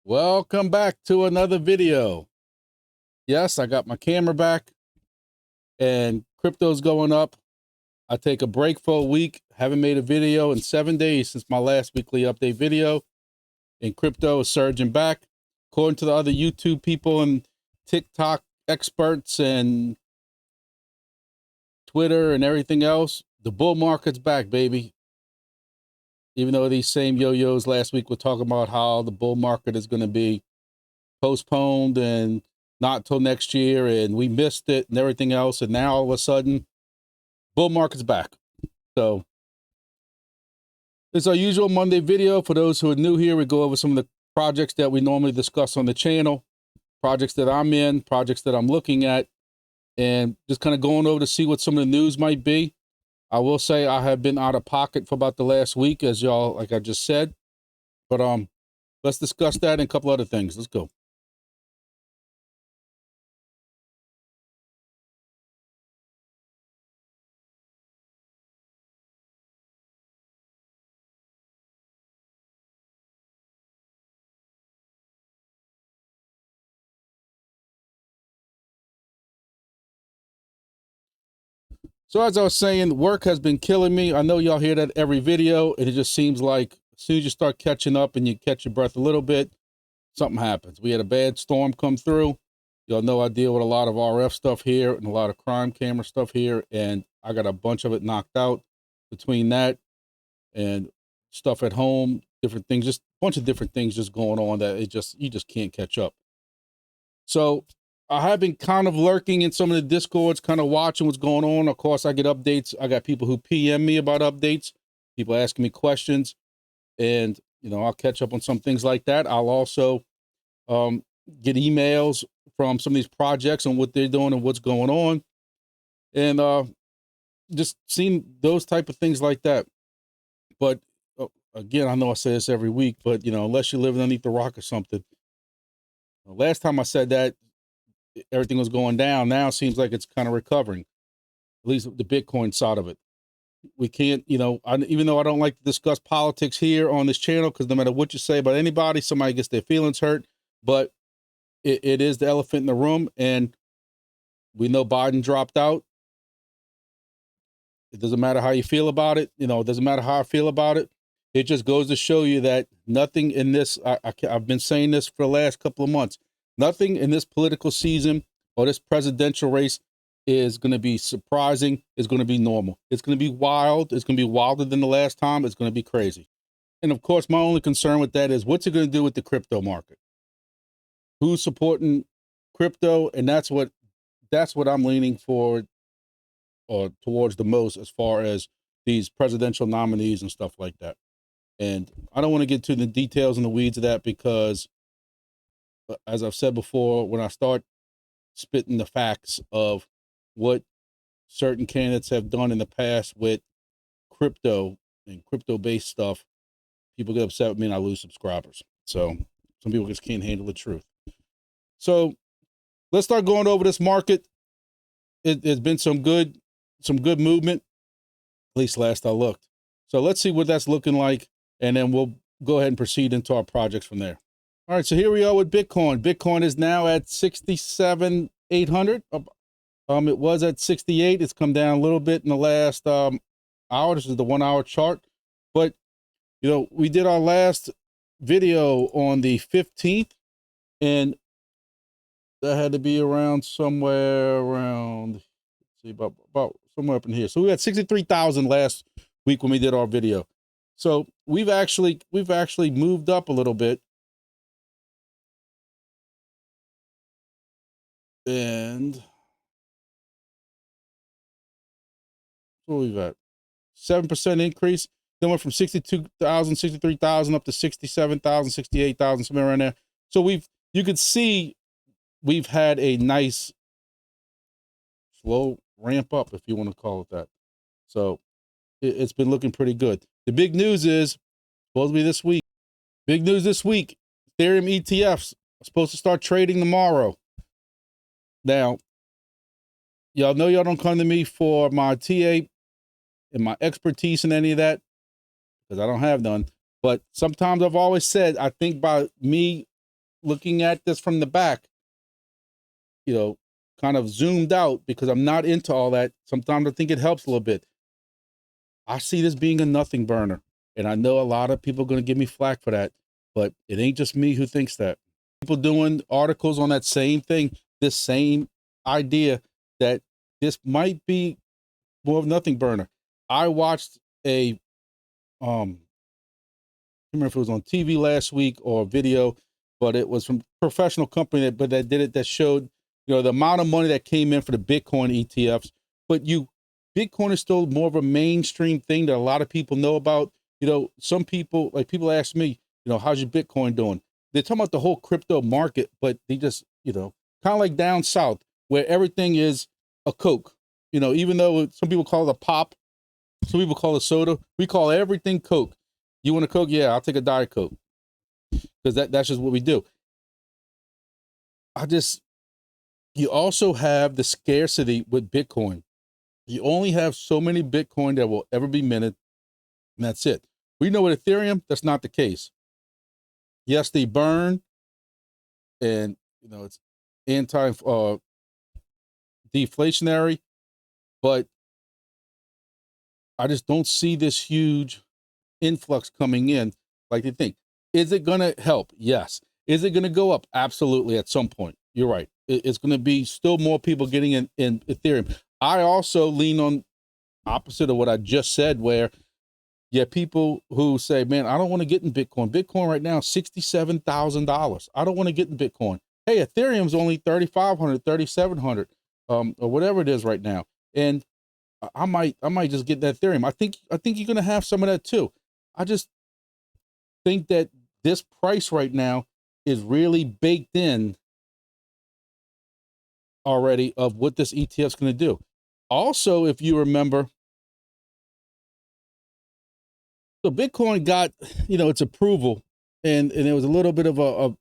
Welcome back to another video. Yes, I got my camera back and crypto's going up. I take a break for a week. Haven't made a video in 7 days since my last weekly update video. And crypto is surging back. According to the other YouTube people and TikTok experts and Twitter and everything else, the bull market's back, baby. Even though these same yo-yos last week were talking about how the bull market is going to be postponed and not till next year, and we missed it and everything else, and now all of a sudden, bull market's back. So, it's our usual Monday video. For those who are new here, we go over some of the projects that we normally discuss on the channel, projects that I'm in, projects that I'm looking at, and just kind of going over to see what some of the news might be. I will say I have been out of pocket for about the last week, as y'all, like I just said. But let's discuss that and a couple other things. Let's go. So as I was saying, work has been killing me. I know y'all hear that every video, and it just seems like as soon as you start catching up and you catch your breath a little bit, something happens. We had a bad storm come through. Y'all know I deal with a lot of RF stuff here and a lot of crime camera stuff here, and I got a bunch of it knocked out between that and stuff at home, different things, just a bunch of different things just going on that you just can't catch up. So I have been kind of lurking in some of the Discords, kind of watching what's going on. Of course, I get updates. I got people who PM me about updates, people asking me questions, and, you know, I'll catch up on some things like that. I'll also get emails from some of these projects on what they're doing and what's going on. And just seeing those type of things like that. But again, I know I say this every week, but, you know, unless you're living underneath the rock or something. Last time I said that, everything was going down. Now it seems like it's kind of recovering, at least the Bitcoin side of it. We can't, you know, even though I don't like to discuss politics here on this channel, because no matter what you say about anybody, somebody gets their feelings hurt, but it is the elephant in the room, and we know Biden dropped out. It doesn't matter how you feel about it. You know, it doesn't matter how I feel about it. It just goes to show you that nothing in this, I've been saying this for the last couple of months, nothing in this political season or this presidential race is going to be surprising. It's going to be normal. It's going to be wild. It's going to be wilder than the last time. It's going to be crazy. And of course, my only concern with that is what's it going to do with the crypto market? Who's supporting crypto? And that's what I'm leaning for or towards the most as far as these presidential nominees and stuff like that. And I don't want to get to the details and the weeds of that because, as I've said before, when I start spitting the facts of what certain candidates have done in the past with crypto and crypto-based stuff, people get upset with me and I lose subscribers. So some people just can't handle the truth. So let's start going over this market. It's been some good movement, at least last I looked. So let's see what that's looking like, and then we'll go ahead and proceed into our projects from there. All right, so here we are with Bitcoin. Bitcoin is now at 67,800. It was at 68. It's come down a little bit in the last hour. This is the 1 hour chart. But, you know, we did our last video on the 15th, and that had to be around somewhere around, let's see, about somewhere up in here. So we had 63,000 last week when we did our video. So we've actually moved up a little bit. And what we've got, 7% increase. Then went from 62,000, 63,000 up to 67,000, 68,000, somewhere around there. So you could see we've had a nice slow ramp up, if you want to call it that. So it's been looking pretty good. The big news is supposed to be this week. Big news this week. Ethereum ETFs are supposed to start trading tomorrow. Now, y'all know y'all don't come to me for my TA and my expertise in any of that, because I don't have none. But sometimes I've always said, I think by me looking at this from the back, you know, kind of zoomed out because I'm not into all that. Sometimes I think it helps a little bit. I see this being a nothing burner. And I know a lot of people are going to give me flack for that, but it ain't just me who thinks that. People doing articles on that same thing, this same idea that this might be more of a nothing burner. I watched a, I don't remember if it was on TV last week or a video, but it was from a professional company that did it, that showed, you know, the amount of money that came in for the Bitcoin ETFs. But Bitcoin is still more of a mainstream thing that a lot of people know about. You know, some people, like people ask me, you know, how's your Bitcoin doing? They're talking about the whole crypto market, but they just, you know, kind of like down south where everything is a Coke. You know, even though some people call it a pop, some people call it soda, we call everything Coke. You want a Coke? Yeah, I'll take a Diet Coke. Because that's just what we do. You also have the scarcity with Bitcoin. You only have so many Bitcoin that will ever be minted, and that's it. We know with Ethereum, that's not the case. Yes, they burn, and you know it's deflationary, but I just don't see this huge influx coming in like they think. Is it going to help? Yes. Is it going to go up? Absolutely. At some point, you're right. It's going to be still more people getting in Ethereum. I also lean on opposite of what I just said, where people who say, man, I don't want to get in Bitcoin. Bitcoin right now is $67,000. I don't want to get in Bitcoin. Hey, Ethereum's only 3,500, 3,700, or whatever it is right now. And I might just get that Ethereum. I think you're going to have some of that too. I just think that this price right now is really baked in already of what this ETF is going to do. Also, if you remember, so Bitcoin got, you know, its approval, and there was a little bit of a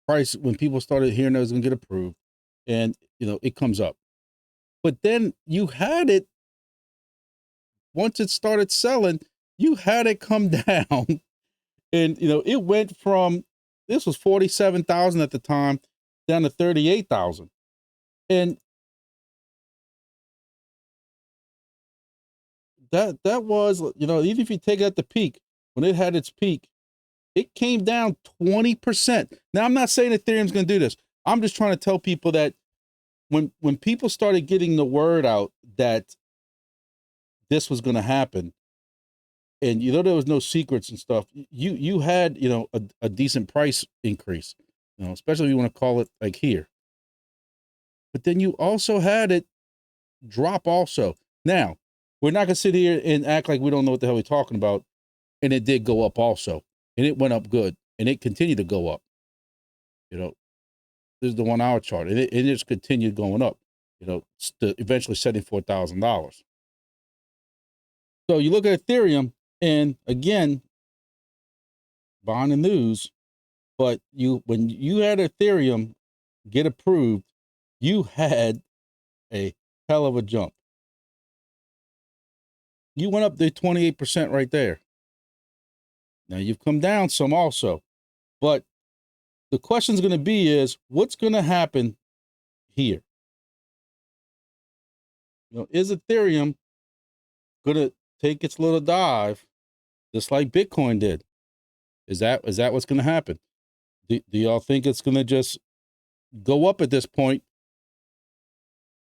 price when people started hearing that it was going to get approved, and you know it comes up. But then you had it, once it started selling, you had it come down, and you know it went from, this was 47,000 at the time down to 38,000, and that was, you know, even if you take it at the peak, when it had its peak, it came down 20%. Now I'm not saying Ethereum's going to do this. I'm just trying to tell people that when people started getting the word out that this was going to happen, and you know there was no secrets and stuff, you had, you know, a decent price increase, you know, especially if you want to call it like here. But then you also had it drop also. Now, we're not going to sit here and act like we don't know what the hell we're talking about. And it did go up also. And it went up good. And it continued to go up. You know, this is the 1 hour chart. And it just continued going up, you know, eventually $74,000. So you look at Ethereum, and again, behind the news, but when you had Ethereum get approved, you had a hell of a jump. You went up to 28% right there. Now you've come down some also, but the question is going to be is what's going to happen here? You know, is Ethereum going to take its little dive just like Bitcoin did? Is that what's going to happen? Do y'all think it's going to just go up at this point?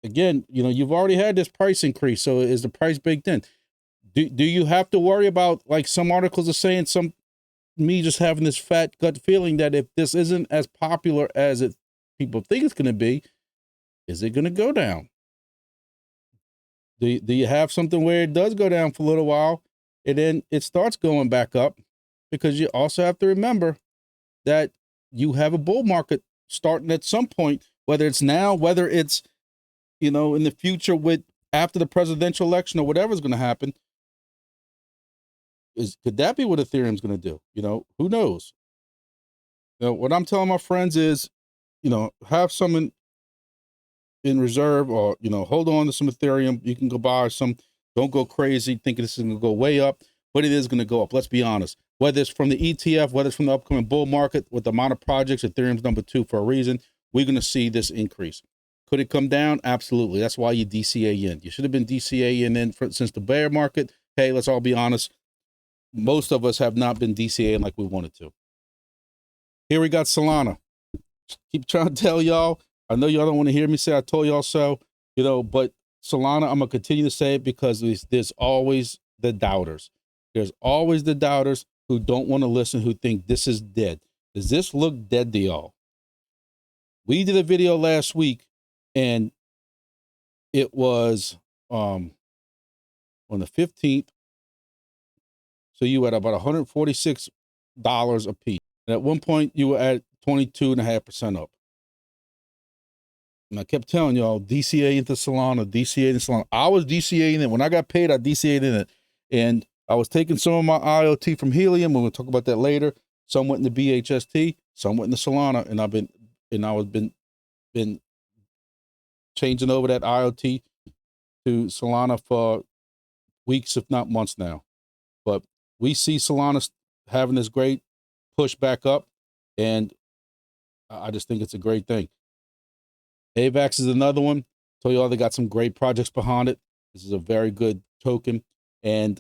Again, you know, you've already had this price increase, so is the price baked in? Do you have to worry about, like some articles are saying, me just having this fat gut feeling that if this isn't as popular as people think it's going to be, is it going to go down? Do you have something where it does go down for a little while and then it starts going back up? Because you also have to remember that you have a bull market starting at some point, whether it's now, whether it's, you know, in the future with after the presidential election or whatever's going to happen. Could that be what Ethereum's going to do? You know, who knows? You know, what I'm telling my friends is, you know, have some in reserve, or, you know, hold on to some Ethereum. You can go buy some. Don't go crazy thinking this is going to go way up, but it is going to go up. Let's be honest. whether it's from the ETF, whether it's from the upcoming bull market, with the amount of projects, Ethereum's number 2 for a reason. We're going to see this increase. Could it come down? Absolutely. That's why you DCA in. You should have been DCA in since the bear market. Hey, let's all be honest. Most of us have not been DCA like we wanted to. Here we got Solana. Keep trying to tell y'all. I know y'all don't want to hear me say I told y'all so, but Solana, I'm going to continue to say it because there's always the doubters. There's always the doubters who don't want to listen, who think this is dead. Does this look dead to y'all? We did a video last week, and it was on the 15th. So you were at about $146 a piece. And at one point, you were at 22.5% up. And I kept telling y'all, DCA into Solana, DCA into Solana. I was DCAing it. When I got paid, I DCA'd in it. And I was taking some of my IoT from Helium. We'll talk about that later. Some went into BHST, some went into Solana. And I've been changing over that IoT to Solana for weeks, if not months now. But we see Solana having this great push back up, and I just think it's a great thing. AVAX is another one. Told you all they got some great projects behind it. This is a very good token, and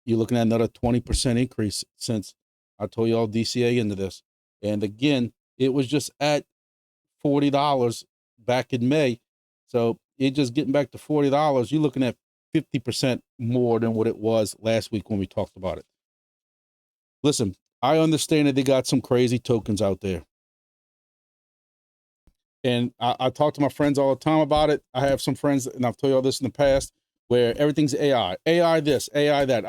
you're looking at another 20% increase since I told you all DCA into this. And again, it was just at $40 back in May. So it just getting back to $40, you're looking at 50% more than what it was last week when we talked about it. Listen, I understand that they got some crazy tokens out there. And I talk to my friends all the time about it. I have some friends, and I've told you all this in the past, where everything's AI. AI this, AI that.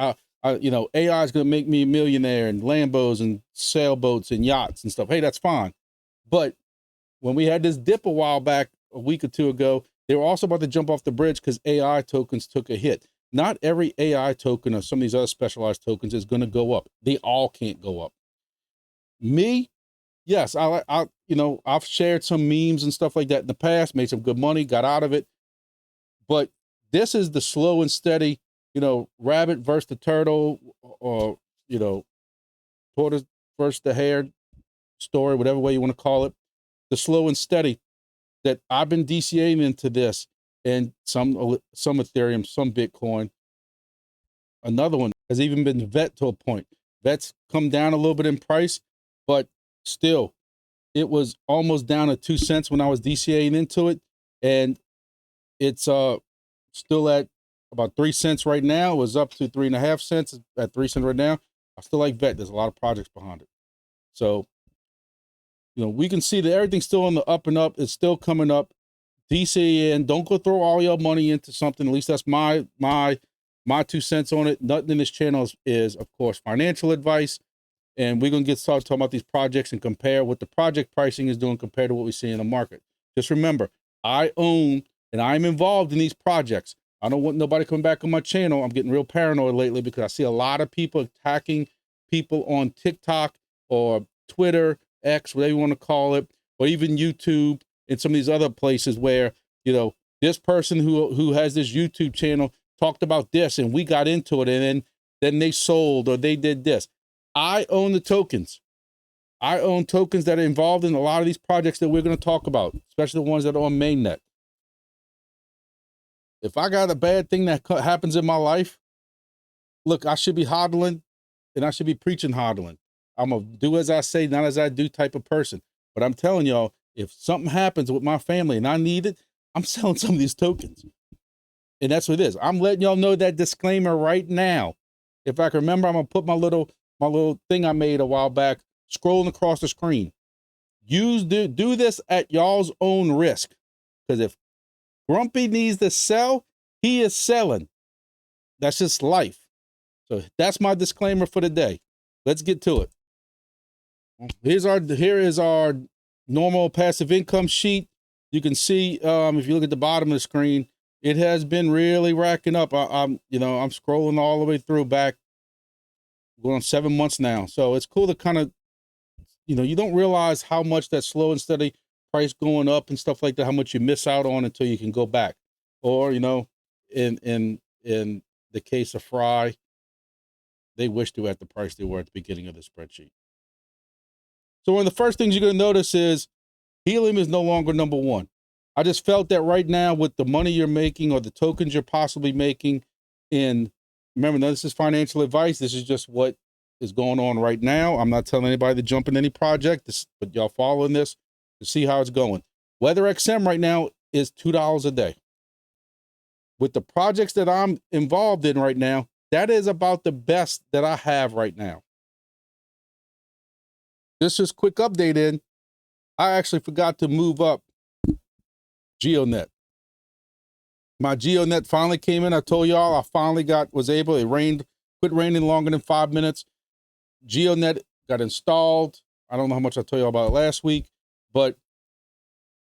AI is going to make me a millionaire, and Lambos and sailboats and yachts and stuff. Hey, that's fine. But when we had this dip a while back, a week or two ago, they were also about to jump off the bridge because AI tokens took a hit. Not every AI token or some of these other specialized tokens is going to go up. They all can't go up. Me, yes, I've shared some memes and stuff like that in the past, made some good money, got out of it. But this is the slow and steady, rabbit versus the turtle, or, tortoise versus the hare story, whatever way you want to call it. The slow and steady that I've been DCAing into this, and some Ethereum, some Bitcoin. Another one has even been VET to a point. VET's come down a little bit in price, but still, it was almost down to 2 cents when I was DCAing into it, and it's still at about 3 cents right now. It was up to 3.5 cents at 3 cents right now. I still like VET. There's a lot of projects behind it, so we can see that everything's still on the up and up. It's still coming up. DCA in. Don't go throw all your money into something. At least that's my 2 cents on it. Nothing in this channel is of course, financial advice. And we're going to get started talking about these projects and compare what the project pricing is doing compared to what we see in the market. Just remember, I own and I'm involved in these projects. I don't want nobody coming back on my channel. I'm getting real paranoid lately because I see a lot of people attacking people on TikTok or Twitter, X, whatever you want to call it, or even YouTube and some of these other places where, this person who has this YouTube channel talked about this and we got into it, and then they sold or they did this. I own the tokens. I own tokens that are involved in a lot of these projects that we're going to talk about, especially the ones that are on mainnet. If I got a bad thing that happens in my life, look, I should be hodling and I should be preaching hodling. I'm a do as I say, not as I do type of person. But I'm telling y'all, if something happens with my family and I need it, I'm selling some of these tokens. And that's what it is. I'm letting y'all know that disclaimer right now. If I can remember, I'm going to put my little thing I made a while back, scrolling across the screen. Do this at y'all's own risk. Because if Grumpy needs to sell, he is selling. That's just life. So that's my disclaimer for the day. Let's get to it. Here is our normal passive income sheet. You can see, if you look at the bottom of the screen, it has been really racking up. I'm scrolling all the way through back, going on 7 months now. So it's cool to kind of, you don't realize how much that slow and steady price going up and stuff like that, how much you miss out on until you can go back. Or, in the case of Fry, they wish they were at the price they were at the beginning of the spreadsheet. So one of the first things you're going to notice is Helium is no longer number one. I just felt that right now with the money you're making or the tokens you're possibly making, and remember, none of this is financial advice. This is just what is going on right now. I'm not telling anybody to jump in any project, but y'all following this to see how it's going. WeatherXM right now is $2 a day. With the projects that I'm involved in right now, that is about the best that I have right now. Just quick update in. I actually forgot to move up GEODNET. My GEODNET finally came in. I told y'all I finally was able. It quit raining longer than 5 minutes. GEODNET got installed. I don't know how much I told y'all about it last week, but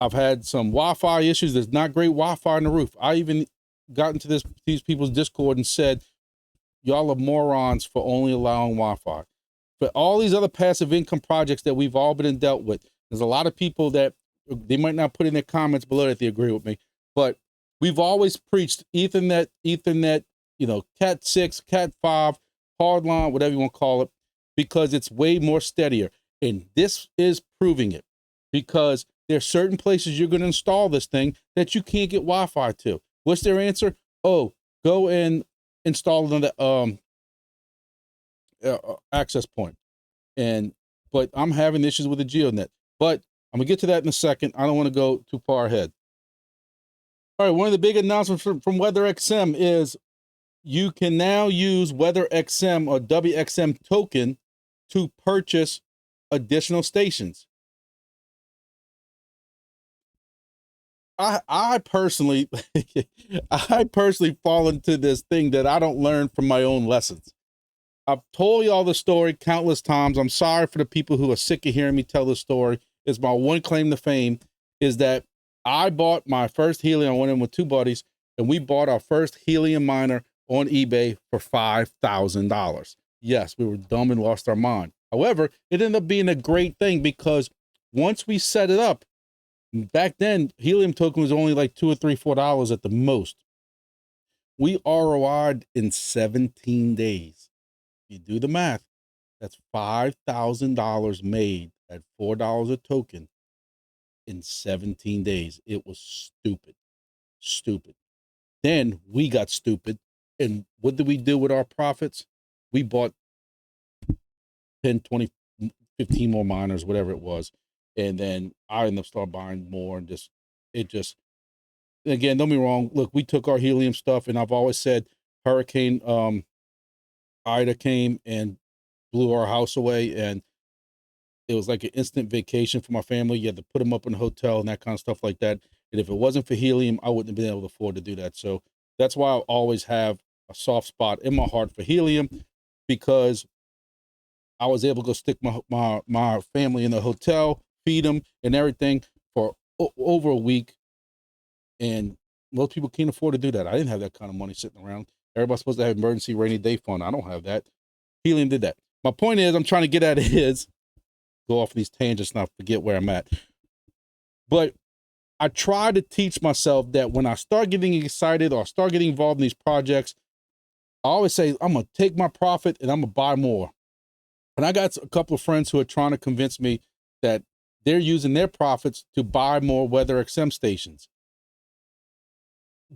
I've had some Wi-Fi issues. There's not great Wi-Fi on the roof. I even got into these people's Discord and said, y'all are morons for only allowing Wi-Fi. For all these other passive income projects that we've all been dealt with, there's a lot of people that they might not put in their comments below that they agree with me, but we've always preached Ethernet, Cat 6, Cat 5, hardline, whatever you want to call it, because it's way more steadier. And this is proving it, because there are certain places you're going to install this thing that you can't get Wi-Fi to. What's their answer? Oh, go and install another access point. But I'm having issues with the GEODNET. But I'm gonna get to that in a second. I don't want to go too far ahead. All right, one of the big announcements from WeatherXM is you can now use WeatherXM or WXM token to purchase additional stations. I personally fall into this thing that I don't learn from my own lessons. I've told y'all the story countless times. I'm sorry for the people who are sick of hearing me tell the story. It's my one claim to fame is that I bought my first Helium. I went in with two buddies, and we bought our first Helium miner on eBay for $5,000. Yes, we were dumb and lost our mind. However, it ended up being a great thing because once we set it up, back then, Helium token was only like $2 or $3, $4 at the most. We ROI'd in 17 days. If you do the math, that's $5,000 made at $4 a token in 17 days. It was stupid. Then we got stupid. And what did we do with our profits? We bought 10, 20, 15 more miners, whatever it was. And then I ended up start buying more and again, don't be wrong. Look, we took our Helium stuff, and I've always said Hurricane Ida came and blew our house away, and it was like an instant vacation for my family. You had to put them up in a hotel and that kind of stuff like that. And if it wasn't for Helium, I wouldn't have been able to afford to do that. So that's why I always have a soft spot in my heart for Helium, because I was able to go stick my family in the hotel, feed them and everything for over a week. And most people can't afford to do that. I didn't have that kind of money sitting around. Everybody's supposed to have emergency rainy day fund. I don't have that. Helium did that. My point is, I'm trying to get at is, go off these tangents and I forget where I'm at. But I try to teach myself that when I start getting excited or start getting involved in these projects, I always say, I'm going to take my profit and I'm going to buy more. And I got a couple of friends who are trying to convince me that they're using their profits to buy more WeatherXM stations.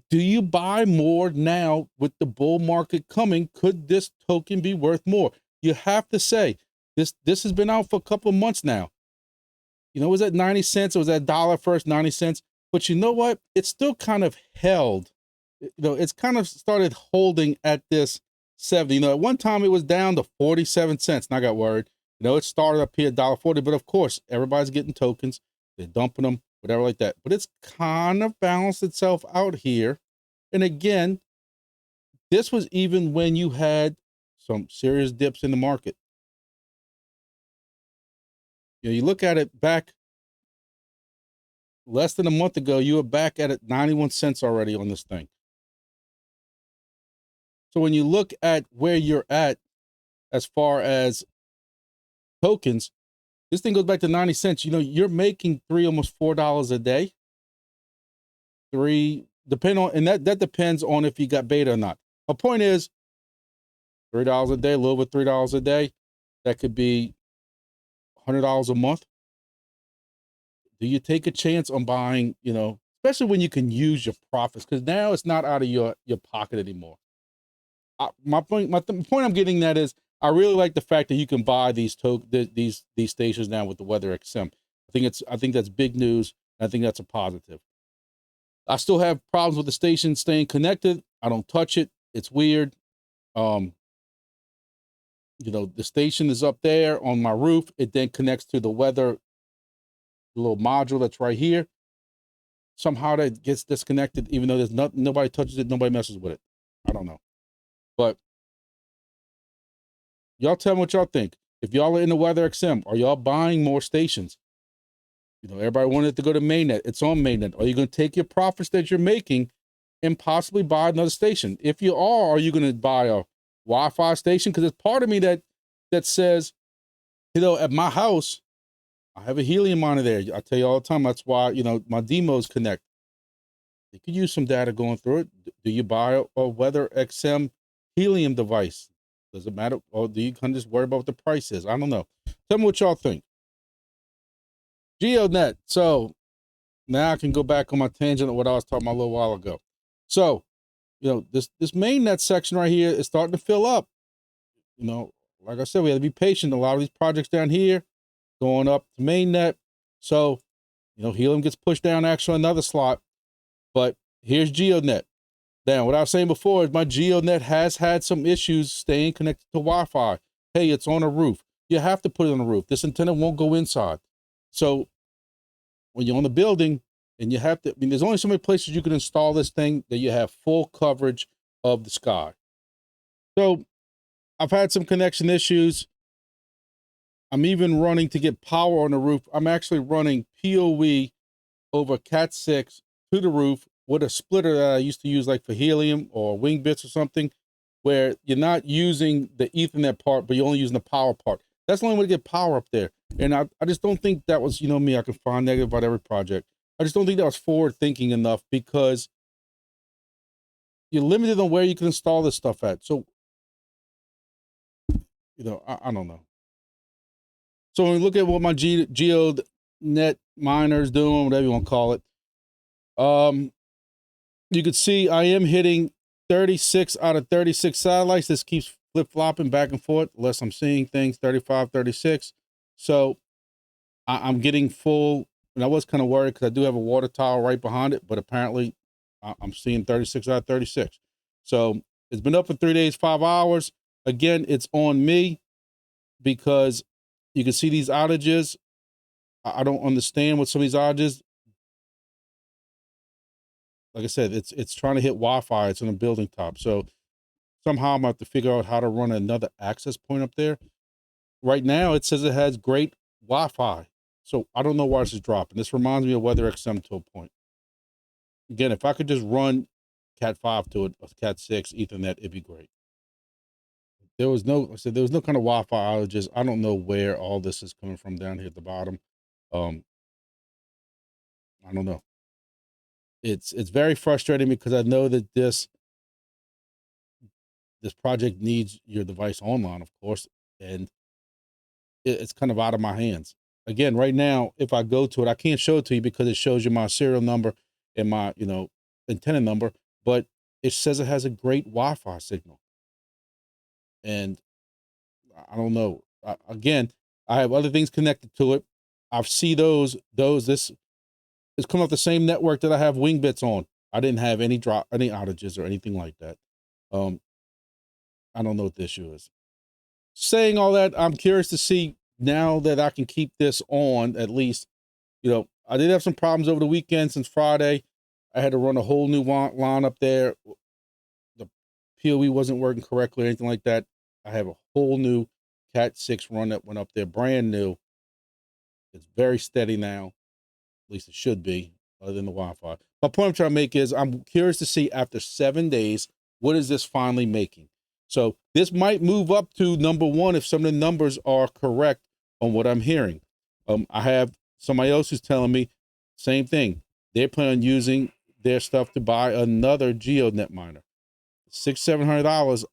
Do you buy more now with the bull market coming? Could this token be worth more? You have to say, this has been out for a couple of months now. You know, it was at 90 cents. It was at $1 first, 90 cents. But you know what? It's still kind of held. You know, it's kind of started holding at this 70. You know, at one time it was down to 47 cents. And I got worried. You know, it started up here at $1.40. But of course, everybody's getting tokens. They're dumping them, whatever like that. But it's kind of balanced itself out here. And again, this was even when you had some serious dips in the market. You know, you look at it back less than a month ago, you were back at it 91 cents already on this thing. So when you look at where you're at as far as tokens, this thing goes back to 90 cents. You know, you're making almost $4 a day. Depend on, and that depends on if you got beta or not. My point is, $3 a day, a little over $3 a day. That could be $100 a month. Do you take a chance on buying, you know, especially when you can use your profits? Because now it's not out of your pocket anymore. My point I'm getting at is I really like the fact that you can buy these stations now with the WeatherXM. I think that's big news. I think that's a positive. I still have problems with the station staying connected. I don't touch it. It's weird. You know, the station is up there on my roof. It then connects to the weather, the little module that's right here. Somehow that gets disconnected, even though there's nobody touches it, nobody messes with it. I don't know. But y'all tell me what y'all think. If y'all are in the WeatherXM, are y'all buying more stations? You know, everybody wanted to go to mainnet. It's on mainnet. Are you going to take your profits that you're making and possibly buy another station? If you are you going to buy a Wi-Fi station? Because there's part of me that says, you know, at my house, I have a Helium monitor there. I tell you all the time, that's why, you know, my DIMOs connect. You could use some data going through it. Do you buy a WeatherXM Helium device? Does it matter? Or do you kind of just worry about what the price is? I don't know. Tell me what y'all think. GEODNET. So now I can go back on my tangent of what I was talking about a little while ago. So, you know, this mainnet section right here is starting to fill up. You know, like I said, we have to be patient. A lot of these projects down here going up to mainnet. So, you know, Helium gets pushed down actually another slot. But here's GEODNET. Now, what I was saying before is my GEODNET has had some issues staying connected to Wi-Fi. Hey, it's on a roof. You have to put it on the roof. This antenna won't go inside. So when you're on the building and you have to, I mean, there's only so many places you can install this thing that you have full coverage of the sky. So I've had some connection issues. I'm even running to get power on the roof. I'm actually running PoE over Cat 6 to the roof with a splitter that I used to use like for Helium or Wingbits or something, where you're not using the Ethernet part, but you're only using the power part. That's the only way to get power up there. And I just don't think that was, you know me, I can find negative about every project. I just don't think that was forward thinking enough because you're limited on where you can install this stuff at. So, you know, I don't know. So when we look at what my GEODNET miner is doing, whatever you want to call it, you could see I am hitting 36 out of 36 satellites. This keeps flip-flopping back and forth unless I'm seeing things 35, 36. So I'm getting full, and I was kind of worried because I do have a water tower right behind it, but apparently I'm seeing 36 out of 36. So it's been up for 3 days, 5 hours. Again, it's on me because you can see these outages. I don't understand what some of these outages. Like I said, it's trying to hit Wi-Fi. It's on a building top. So somehow I'm going to have to figure out how to run another access point up there. Right now, it says it has great Wi-Fi. So I don't know why this is dropping. This reminds me of WeatherXM to a point. Again, if I could just run Cat 5 to it, or Cat 6, Ethernet, it'd be great. There was no, like I said, there was no kind of Wi-Fi outages. I don't know where all this is coming from down here at the bottom. I don't know. It's very frustrating because I know that this project needs your device online, of course, and it's kind of out of my hands. Again, right now, if I go to it, I can't show it to you because it shows you my serial number and my, you know, antenna number, but it says it has a great Wi-Fi signal. And I don't know. Again, I have other things connected to it. I see this is coming off the same network that I have Wingbits on. I didn't have any outages or anything like that. I don't know what the issue is. Saying all that, I'm curious to see now that I can keep this on, at least, you know, I did have some problems over the weekend since Friday. I had to run a whole new line up there. The PoE wasn't working correctly or anything like that. I have a whole new Cat 6 run that went up there, brand new. It's very steady now. At least it should be, other than the Wi-Fi. My point I'm trying to make is I'm curious to see after 7 days, what is this finally making? So this might move up to number 1 if some of the numbers are correct on what I'm hearing. I have somebody else who's telling me same thing. They plan on using their stuff to buy another GEODNET miner. $600-700.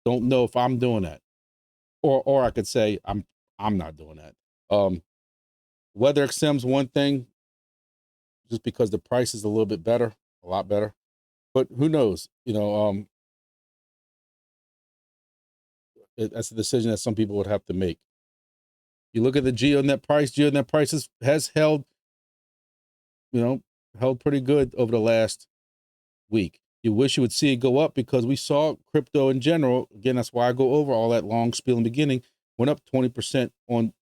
don't know if I'm doing that, or I could say I'm not doing that. WeatherXM's one thing, just because the price is a little bit better, a lot better. But who knows? That's a decision that some people would have to make. You look at the GeoDNet price. GeoDNet prices has held, held pretty good over the last week. You wish you would see it go up, because we saw crypto in general. Again, that's why I go over all that long spiel in the beginning. Went up 20% on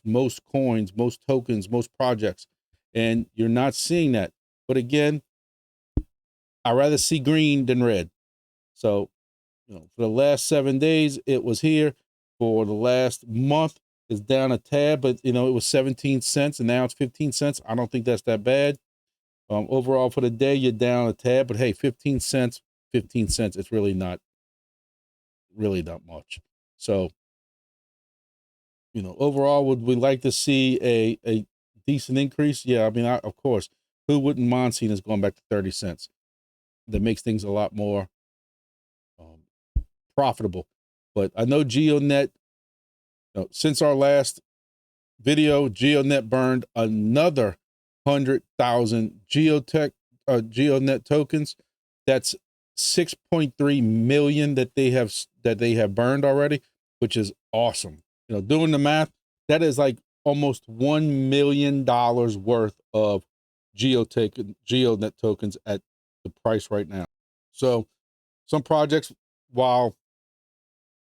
most coins, most tokens, most projects, and you're not seeing that. But again, I'd rather see green than red. So, for the last 7 days, it was here. For the last month, it's down a tad, but it was 17 cents and now it's 15 cents. I don't think that's that bad. Overall for the day, you're down a tad, but hey, 15 cents, it's really not much. So, overall, would we like to see a decent increase? Yeah, I mean, of course, who wouldn't mind seeing us going back to 30 cents? That makes things a lot more profitable. But I know GeoDNet, since our last video, GeoDNet burned another 100,000 GeoDNet tokens. That's 6.3 million that they have burned already, which is awesome. Doing the math, that is like almost $1 million worth of GeoDNet tokens at the price right now. So some projects, while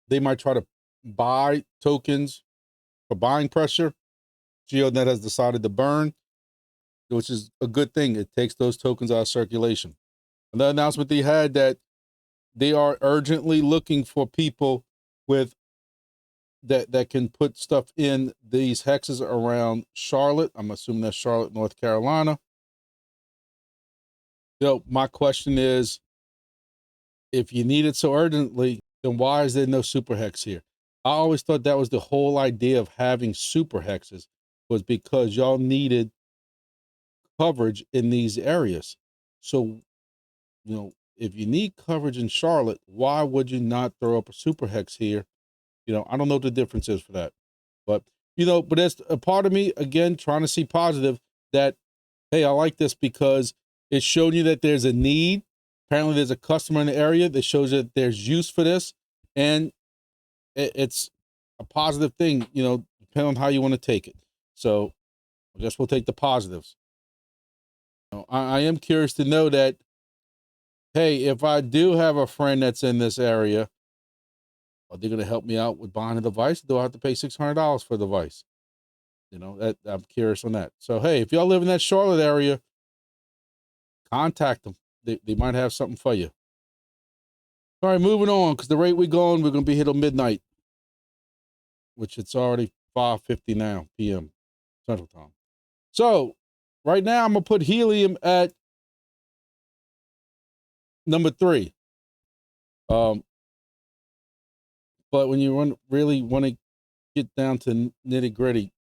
they might try to buy tokens for buying pressure, GeoDNet has decided to burn, which is a good thing. It takes those tokens out of circulation. Another announcement they had, that they are urgently looking for people with that can put stuff in these hexes around Charlotte. I'm assuming that's Charlotte, North Carolina. My question is, if you need it so urgently, then why is there no super hex here? I always thought that was the whole idea of having super hexes, was because y'all needed coverage in these areas. So, if you need coverage in Charlotte, why would you not throw up a super hex here? I don't know what the difference is for that, but but that's a part of me, again, trying to see positive, that, hey, I like this because it showed you that there's a need. Apparently there's a customer in the area that shows that there's use for this, and it's a positive thing, depending on how you want to take it. So I guess we'll take the positives. I am curious to know that, hey, if I do have a friend that's in this area, are they going to help me out with buying a device? Do I have to pay $600 for a device? That I'm curious on that. So, hey, if y'all live in that Charlotte area, contact them. They might have something for you. All right, moving on, because the rate we're going to be hit till midnight, which it's already 5:50 now, p.m. Central Time. So right now I'm going to put Helium at number 3. But when you really want to get down to nitty gritty,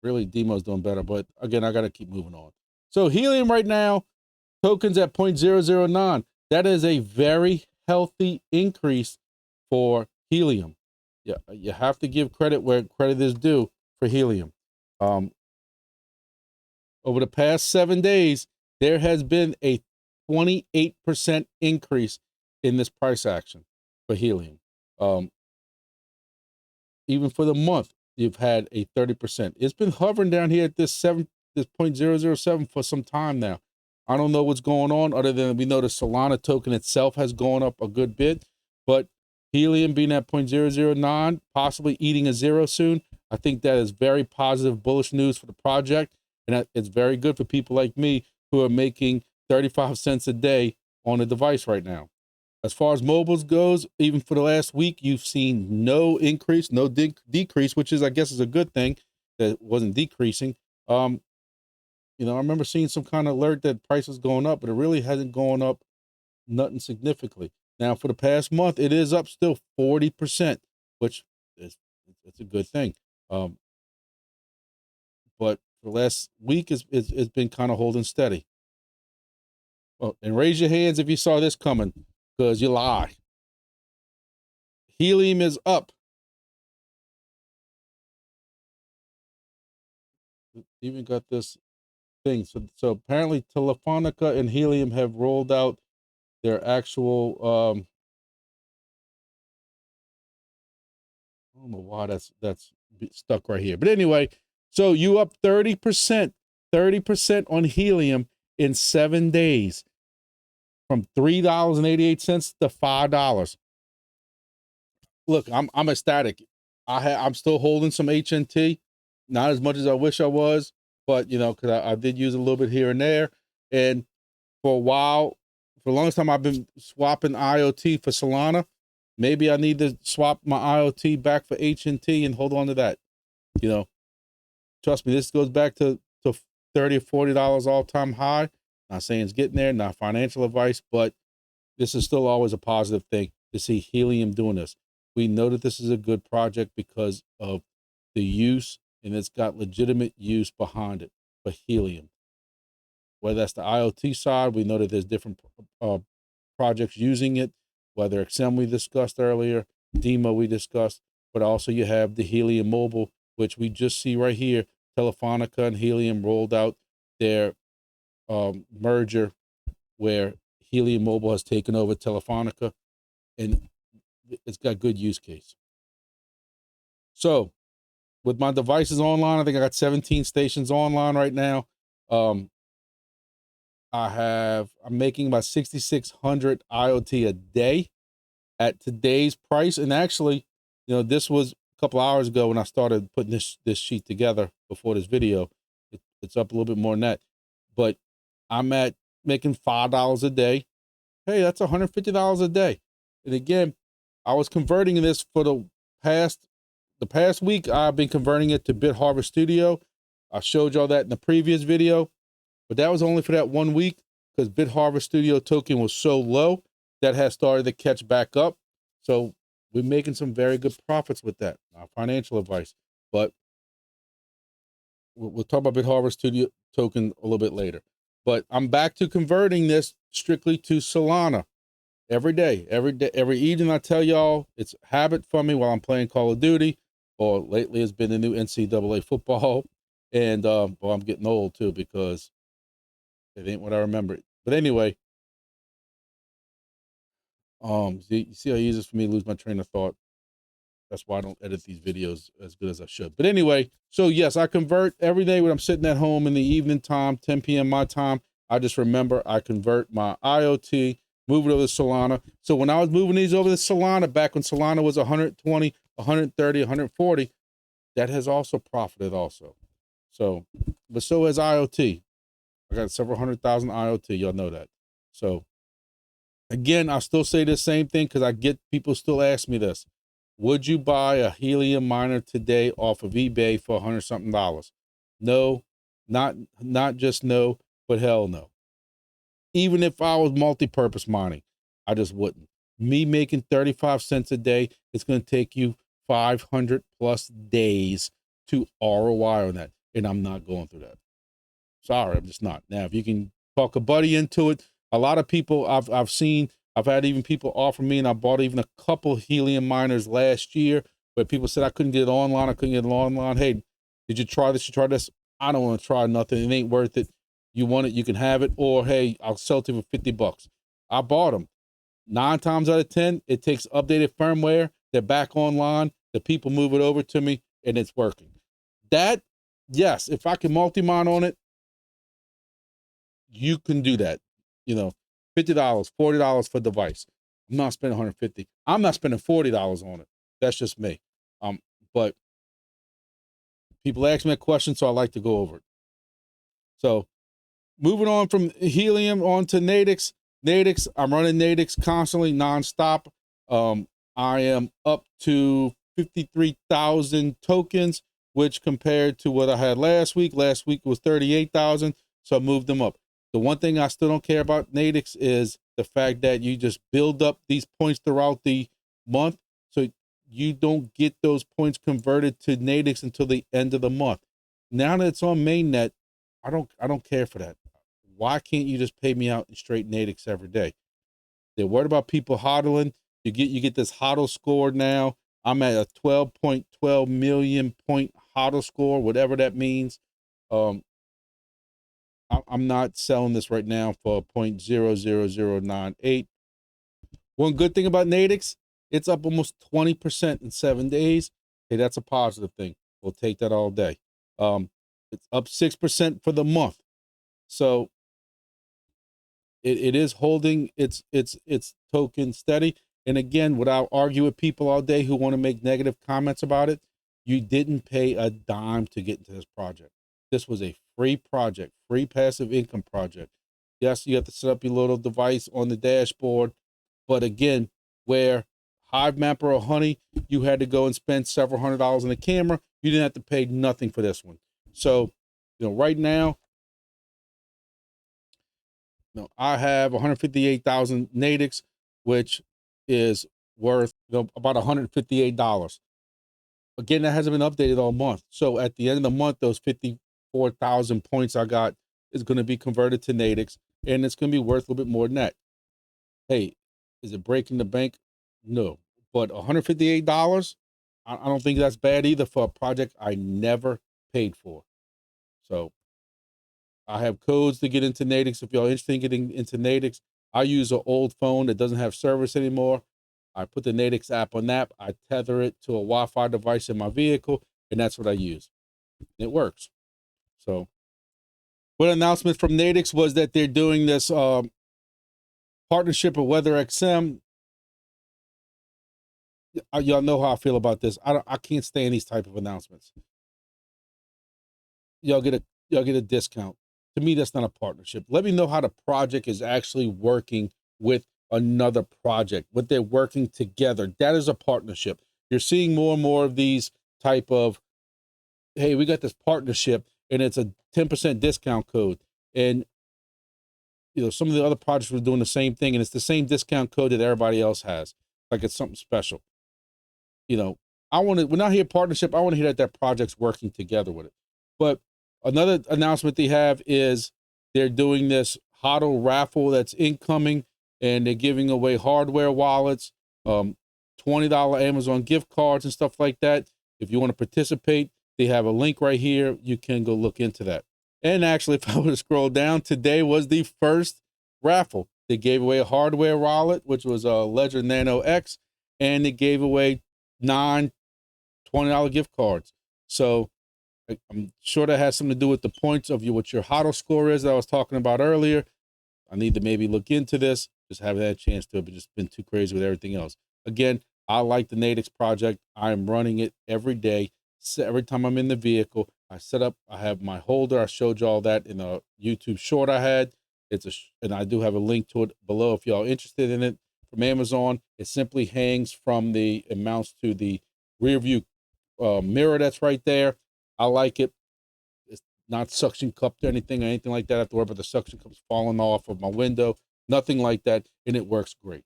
really DIMO's doing better. But again, I got to keep moving on. So Helium right now, tokens at 0.009. That is a very healthy increase for Helium. Yeah, you have to give credit where credit is due for Helium. Over the past 7 days, there has been a 28% increase in this price action for Helium. Even for the month, you've had a 30%. It's been hovering down here at this 0.007 for some time now. I don't know what's going on, other than we know the Solana token itself has gone up a good bit, but Helium being at 0.009, possibly eating a zero soon, I think that is very positive, bullish news for the project, and it's very good for people like me who are making 35 cents a day on a device right now. As far as mobiles goes, even for the last week, you've seen no increase, no decrease, which is, I guess, is a good thing that it wasn't decreasing. I remember seeing some kind of alert that price is going up, but it really hasn't gone up nothing significantly. Now, for the past month, it is up still 40%, which is it's a good thing. But for the last week, it's been kind of holding steady. Well, and raise your hands if you saw this coming, because you lie. Helium is up. Even got this thing. So apparently Telefonica and Helium have rolled out their actual I don't know why that's stuck right here. But anyway, so you up 30%, 30% on Helium in 7 days from $3.88 to $5. Look, I'm ecstatic. I'm still holding some HNT, not as much as I wish I was, but you know, because I did use a little bit here and there. And for a while, for the longest time, I've been swapping IoT for Solana. Maybe I need to swap my IoT back for HNT and hold on to that. You know, trust me, this goes back to $30 or $40 all-time high. Not saying it's getting there, not financial advice, but this is still always a positive thing to see Helium doing this. We know that this is a good project because of the use, and it's got legitimate use behind it for Helium. Whether that's the IoT side, we know that there's different projects using it, WeatherXM we discussed earlier, DIMO we discussed, but also you have the Helium Mobile, which we just see right here. Telefonica and Helium rolled out their merger where Helium Mobile has taken over Telefonica, and it's got good use case. So with my devices online, I think I got 17 stations online right now. I'm making about 6,600 IoT a day at today's price. And actually, you know, this was a couple hours ago when I started putting this sheet together before this video. It's up a little bit more than that, but I'm at making $5 a day. Hey, that's $150 a day. And again, I was converting this for the past week. I've been converting it to bitharveststudio. I showed y'all that in the previous video, but that was only for that 1 week because bitharveststudio token was so low that has started to catch back up. So we're making some very good profits with that. Financial advice, but we'll talk about bitharveststudio token a little bit later. But I'm back to converting this strictly to Solana every day, every evening. I tell y'all, it's a habit for me while I'm playing Call of Duty, or lately it's been the new NCAA football. And well, I'm getting old too because it ain't what I remember. But anyway, you see how easy it is for me to lose my train of thought. That's why I don't edit these videos as good as I should. But anyway, so yes, I convert every day when I'm sitting at home in the evening time, 10 p.m. my time. I just remember I convert my IoT, move it over to Solana. So when I was moving these over to Solana, back when Solana was 120, 130, 140, that has also profited also. So, but so has IoT. I got several 100,000 IoT. Y'all know that. So again, I still say the same thing because I get people still ask me this. Would you buy a Helium miner today off of eBay for $100-something? No, not just no, but hell no. Even if I was multi-purpose mining, I just wouldn't. Me making 35 cents a day, it's going to take you 500 plus days to ROI on that. And I'm not going through that. Sorry, I'm just not. Now, if you can talk a buddy into it, a lot of people I've seen, I've had even people offer me, and I bought even a couple Helium miners last year where people said I couldn't get it online. I couldn't get it online. Hey, did you try this? You try this? I don't want to try nothing. It ain't worth it. You want it, you can have it. Or, hey, I'll sell it to you for $50. I bought them. 9 times out of 10, it takes updated firmware. They're back online. The people move it over to me, and it's working. That, yes, if I can multi-mine on it, you can do that. You know, $50, $40 for device. I'm not spending $150. I'm not spending $40 on it. That's just me. But people ask me a question, so I like to go over it. So moving on from Helium on to NATIX. NATIX, I'm running NATIX constantly, nonstop. I am up to 53,000 tokens, which compared to what I had last week was 38,000. So I moved them up. The one thing I still don't care about NATIX is the fact that you just build up these points throughout the month. So you don't get those points converted to NATIX until the end of the month. Now that it's on mainnet, I don't care for that. Why can't you just pay me out in straight NATIX every day? They're worried about people hodling. You get this HODL score now. I'm at a 12.12 million point HODL score, whatever that means. I'm not selling this right now for 0.00098. One good thing about NATIX, it's up almost 20% in 7 days. Hey, that's a positive thing. We'll take that all day. It's up 6% for the month. So it is holding its token steady. And again, without argue with people all day who want to make negative comments about it, you didn't pay a dime to get into this project. This was a free project, free passive income project. Yes, you have to set up your little device on the dashboard, but again, where HIVEMAPPER or Honey, you had to go and spend several $100s on the camera, you didn't have to pay nothing for this one. So, right now, I have 158,000 NATIX, which is worth about $158. Again, that hasn't been updated all month. So at the end of the month, those 54,000 points I got is going to be converted to NATIX, and it's going to be worth a little bit more than that. Hey, is it breaking the bank? No. But $158, I don't think that's bad either for a project I never paid for. So I have codes to get into NATIX. If y'all interested in getting into NATIX, I use an old phone that doesn't have service anymore. I put the NATIX app on that. I tether it to a Wi-Fi device in my vehicle, and that's what I use. It works. So, one announcement from NATIX was that they're doing this partnership with WeatherXM. Y'all know how I feel about this. I can't stand these type of announcements. Y'all get a discount. To me, that's not a partnership. Let me know how the project is actually working with another project, what they're working together. That is a partnership. You're seeing more and more of these type of, hey, we got this partnership and it's a 10% discount code. And some of the other projects were doing the same thing, and it's the same discount code that everybody else has. Like it's something special. When I hear partnership, I want to hear that project's working together with it. But another announcement they have is they're doing this HODL raffle that's incoming, and they're giving away hardware wallets, $20 Amazon gift cards and stuff like that. If you want to participate, they have a link right here. You can go look into that. And actually, if I were to scroll down, today was the first raffle. They gave away a hardware wallet, which was a Ledger Nano X, and they gave away 9 $20 gift cards. So I'm sure that has something to do with the points of what your HODL score is that I was talking about earlier. I need to maybe look into this. Just haven't had a chance to, but just been too crazy with everything else. Again, I like the NATIX project. I'm running it every day. So every time I'm in the vehicle, I have my holder. I showed you all that in a YouTube short I had. And I do have a link to it below if y'all interested in it from Amazon. It simply hangs from it mounts to the rear view mirror that's right there. I like it. It's not suction cupped or anything like that. I have to worry about the suction cups falling off of my window. Nothing like that, and it works great.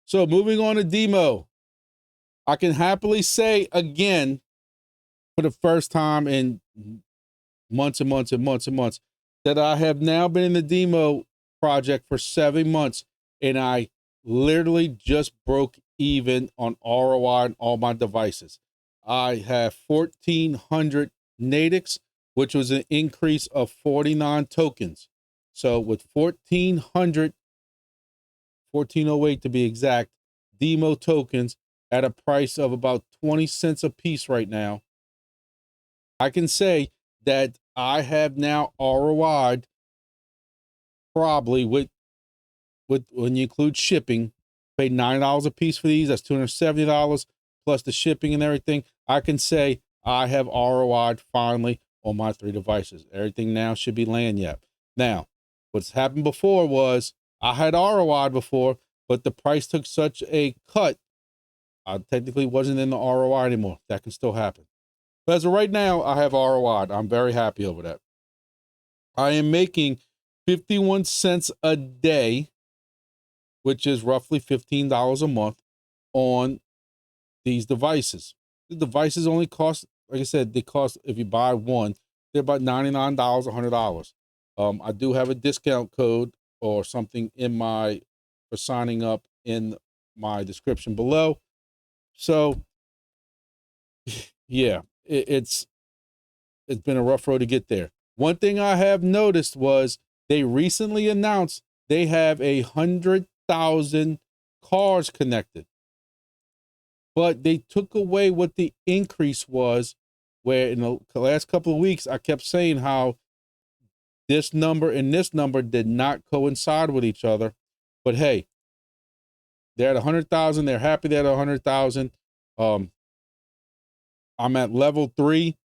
So moving on to DIMO, I can happily say again, for the first time in months and months and months and months, that I have now been in the DIMO project for 7 months, and I literally just broke even on ROI on all my devices. I have 1,400 NATIX, which was an increase of 49 tokens. So with 1,408 to be exact, DIMO tokens at a price of about 20 cents a piece right now, I can say that I have now ROI'd probably with when you include shipping, paid $9 a piece for these. That's $270 plus the shipping and everything. I can say I have ROI'd finally on my 3 devices. Everything now should be land yet. Now, what's happened before was I had ROI'd before, but the price took such a cut, I technically wasn't in the ROI anymore. That can still happen. But as of right now, I have ROI'd. I'm very happy over that. I am making 51 cents a day, which is roughly $15 a month on these devices. The devices only cost, like I said, they cost, if you buy one, they're about $99, $100. I do have a discount code or something for signing up in my description below. So yeah, it's been a rough road to get there. One thing I have noticed was they recently announced they have 100,000 cars connected, but they took away what the increase was, where in the last couple of weeks, I kept saying how this number and this number did not coincide with each other. But hey, they're at 100,000. They're happy they're at 100,000. I'm at level 3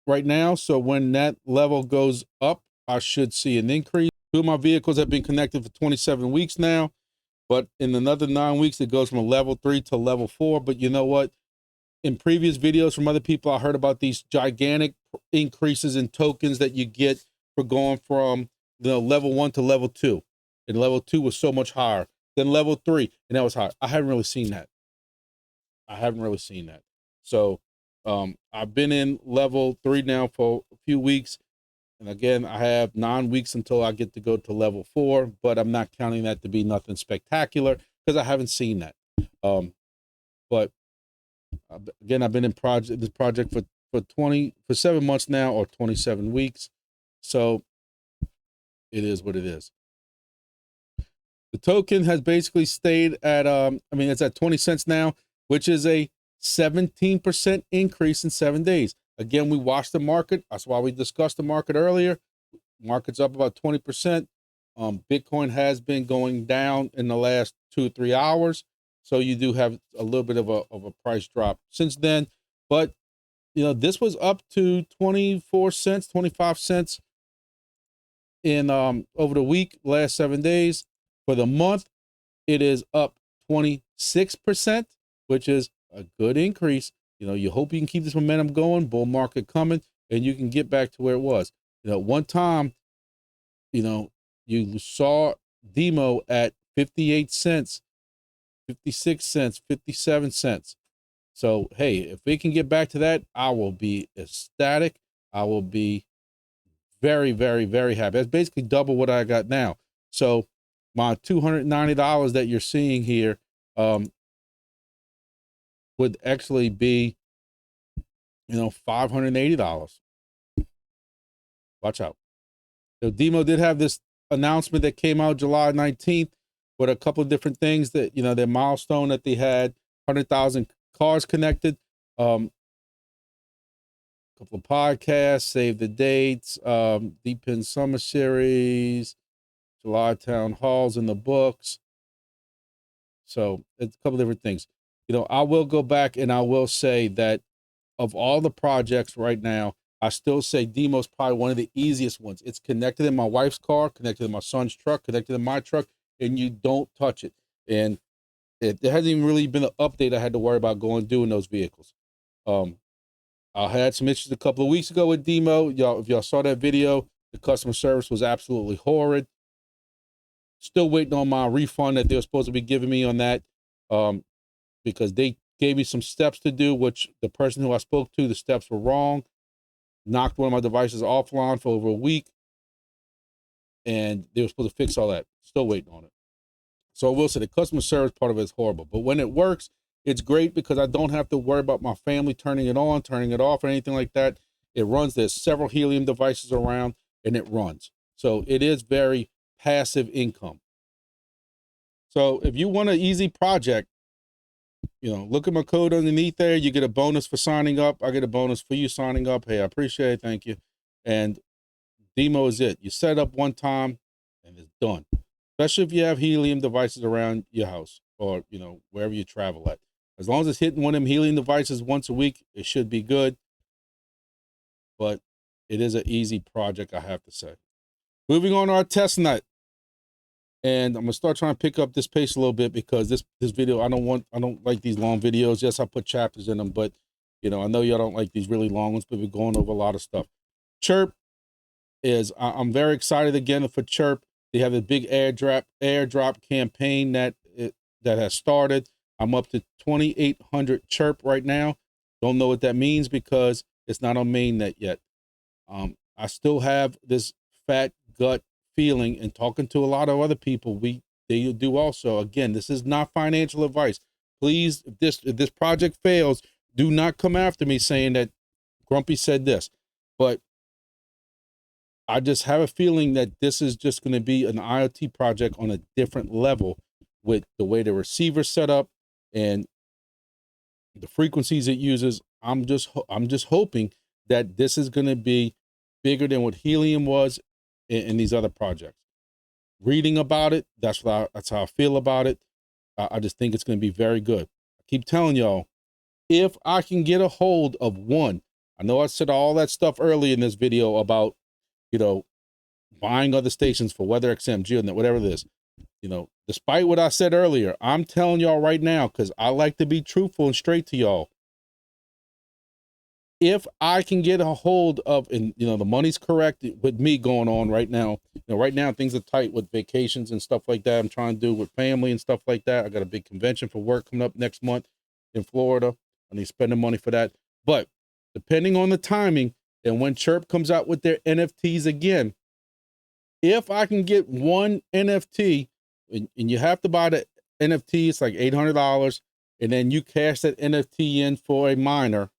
right now. So when that level goes up, I should see an increase. 2 of my vehicles have been connected for 27 weeks now, but in another 9 weeks, it goes from a level 3 to level 4. But you know what? In previous videos from other people, I heard about these gigantic increases in tokens that you get for going from the level 1 to level 2. And level 2 was so much higher than level 3, and that was higher. I haven't really seen that. So I've been in level 3 now for a few weeks. And again, I have 9 weeks until I get to go to level 4, but I'm not counting that to be nothing spectacular because I haven't seen that. But again, I've been in this project for 7 months now, or 27 weeks. So it is what it is. The token has basically stayed at, it's at 20 cents now, which is a 17% increase in 7 days. Again, we watched the market. That's why we discussed the market earlier. Market's up about 20%. Bitcoin has been going down in the last 2 or 3 hours. So you do have a little bit of a price drop since then. But, this was up to 24 cents, 25 cents in over the week, last 7 days. For the month, it is up 26%, which is a good increase. You hope you can keep this momentum going, bull market coming, and you can get back to where it was. One time, you saw DIMO at 58 cents, 56 cents, 57 cents. So, hey, if we can get back to that, I will be ecstatic. I will be very, very, very happy. That's basically double what I got now. So my $290 that you're seeing here would actually be, $580. Watch out. So DIMO did have this announcement that came out July 19th with a couple of different things that, their milestone that they had 100,000 cars connected. Couple of podcasts, save the dates, Deep Pin Summer Series, July Town Halls in the books. So it's a couple different things. I will go back and I will say that of all the projects right now, I still say DIMO's probably one of the easiest ones. It's connected in my wife's car, connected in my son's truck, connected in my truck, and you don't touch it. And there hasn't even really been an update I had to worry about doing those vehicles. I had some issues a couple of weeks ago with DIMO. If y'all saw that video, the customer service was absolutely horrid. Still waiting on my refund that they were supposed to be giving me on that, because they gave me some steps to do, which the person who I spoke to, the steps were wrong. Knocked one of my devices offline for over a week, and they were supposed to fix all that. Still waiting on it. So I will say the customer service part of it is horrible, but when it works, it's great because I don't have to worry about my family turning it on, turning it off, or anything like that. It runs. There's several Helium devices around, and it runs. So it is very passive income. So if you want an easy project, look at my code underneath there. You get a bonus for signing up. I get a bonus for you signing up. Hey, I appreciate it. Thank you. And DIMO is it. You set it up one time and it's done. Especially if you have Helium devices around your house or, wherever you travel at. As long as it's hitting one of them Helium devices once a week, it should be good. But it is an easy project, I have to say. Moving on to our testnet. And I'm gonna start trying to pick up this pace a little bit because this video, I don't like these long videos. Yes, I put chapters in them, but I know y'all don't like these really long ones, but we're going over a lot of stuff. Chirp I'm very excited again for Chirp. They have a big airdrop campaign that has started. I'm up to 2,800 Chirp right now. Don't know what that means because it's not on mainnet yet. I still have this fat gut feeling, and talking to a lot of other people, we they do also. Again, this is not financial advice. Please, if this project fails, do not come after me saying that Grumpy said this. But I just have a feeling that this is just going to be an IoT project on a different level with the way the receiver's set up and the frequencies it uses. I'm just hoping that this is going to be bigger than what Helium was in these other projects. Reading about it, that's how I feel about it. I just think it's going to be very good. I keep telling y'all, if I can get a hold of one, I know I said all that stuff early in this video about, you know, buying other stations for WeatherXM, GeoDNet, whatever it is. You know, despite what I said earlier, I'm telling y'all right now, because I like to be truthful and straight to y'all. If I can get a hold of, and you know, the money's correct with me going on right now. You know, right now things are tight with vacations and stuff like that. I'm trying to do with family and stuff like that. I got a big convention for work coming up next month in Florida. I need spending money for that. But depending on the timing and when Chirp comes out with their NFTs again, if I can get one NFT, and you have to buy the NFT, it's like $800, and then you cash that NFT in for a miner,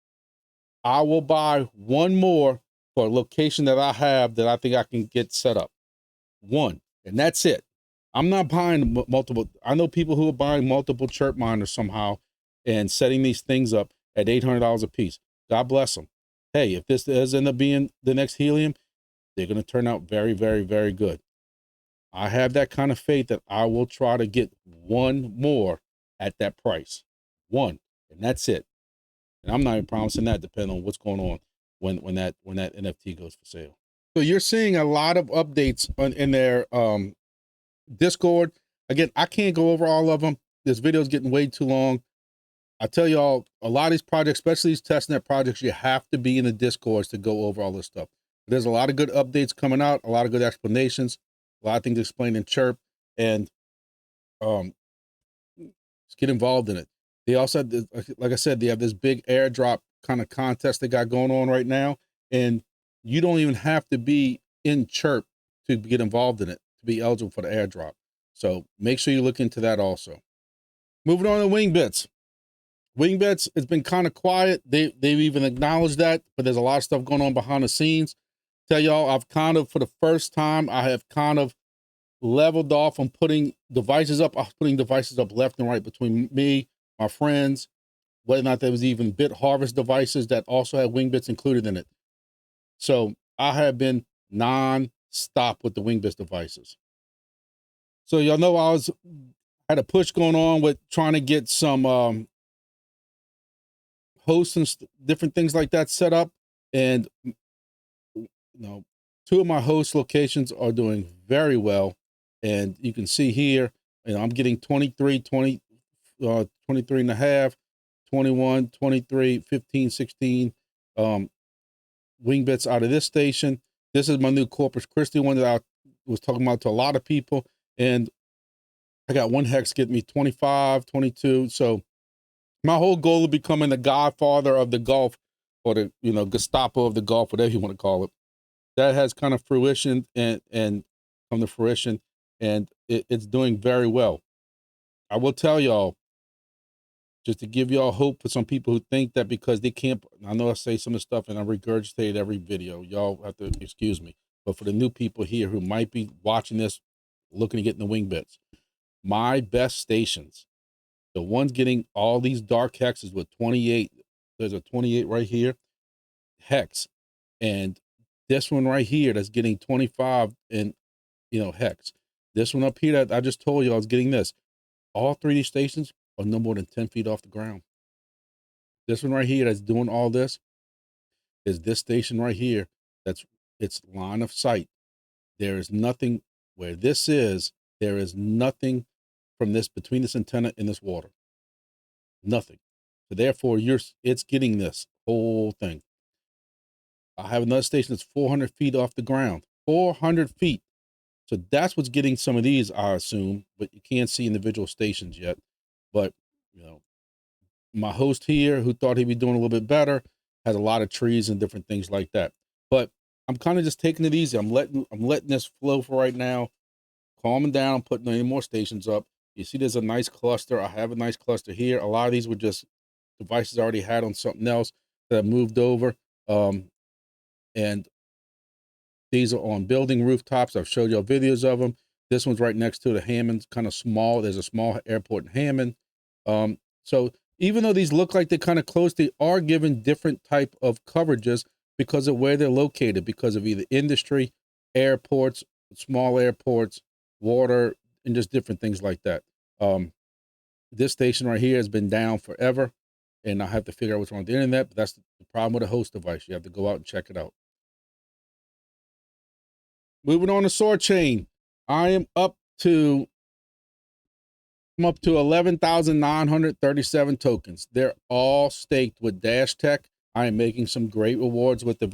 I will buy one more for a location that I have that I think I can get set up. One, and that's it. I'm not buying multiple. I know people who are buying multiple Chirp miners somehow and setting these things up at $800 a piece. God bless them. Hey, if this does end up being the next Helium, they're going to turn out very, very, very good. I have that kind of faith that I will try to get one more at that price. One, and that's it. And I'm not even promising that, depending on what's going on when that NFT goes for sale. So you're seeing a lot of updates in their Discord. Again, I can't go over all of them. This video is getting way too long. I tell y'all, a lot of these projects, especially these testnet projects, you have to be in the Discords to go over all this stuff. There's a lot of good updates coming out, a lot of good explanations, a lot of things explained in Chirp, and just get involved in it. They also, like I said, they have this big airdrop kind of contest they got going on right now, and you don't even have to be in Chirp to get involved in it to be eligible for the airdrop. So make sure you look into that also. Moving on to Wingbits. Wingbits has been kind of quiet. They've even acknowledged that, but there's a lot of stuff going on behind the scenes. Tell y'all, I've kind of, for the first time, I have kind of leveled off on putting devices up. I was putting devices up left and right between me, my friends, whether or not there was even BitHarvest devices that also had Wingbits included in it. So I have been non-stop with the Wingbits devices. So y'all know I had a push going on with trying to get some hosts and different things like that set up. And you know, 2 of my host locations are doing very well. And you can see here, you know, I'm getting 23 and a half, 21, 23, 15, 16 Wingbits out of this station. This is my new Corpus Christi one that I was talking about to a lot of people. And I got one hex getting me 25, 22. So my whole goal of becoming the godfather of the Gulf, or the, you know, Gestapo of the Gulf, whatever you want to call it, that has kind of fruition and come to fruition, and it's doing very well. I will tell y'all, just to give y'all hope for some people who think that because they can't, I know I say some of the stuff and I regurgitate every video, y'all have to excuse me, but for the new people here who might be watching this, looking to get in the Wingbits, my best stations, the ones getting all these dark hexes with 28, there's a 28 right here, hex, and this one right here that's getting 25 and, you know, hex. This one up here that I just told you I was getting this. All 3D stations are no more than 10 feet off the ground. This one right here that's doing all this is this station right here. That's its line of sight. There is nothing where this is. There is nothing from this, between this antenna and this water. Nothing. So therefore, it's getting this whole thing. I have another station that's 400 feet off the ground. 400 feet. So that's what's getting some of these, I assume, but you can't see individual stations yet. But, you know, my host here, who thought he'd be doing a little bit better, has a lot of trees and different things like that. But I'm kind of just taking it easy. I'm letting this flow for right now. calming down, putting any more stations up. You see there's a nice cluster. I have a nice cluster here. A lot of these were just devices I already had on something else that I moved over. And these are on building rooftops. I've showed y'all videos of them. This one's right next to the Hammond, kind of small. There's a small airport in Hammond. So even though these look like they're kind of close, they are given different type of coverages because of where they're located, because of either industry, airports, small airports, water, and just different things like that. This station right here has been down forever, and I have to figure out what's wrong with the internet, but that's the problem with a host device. You have to go out and check it out. Moving on to Soarchain. I'm up to 11,937 tokens. They're all staked with Dash Tech. I am making some great rewards with the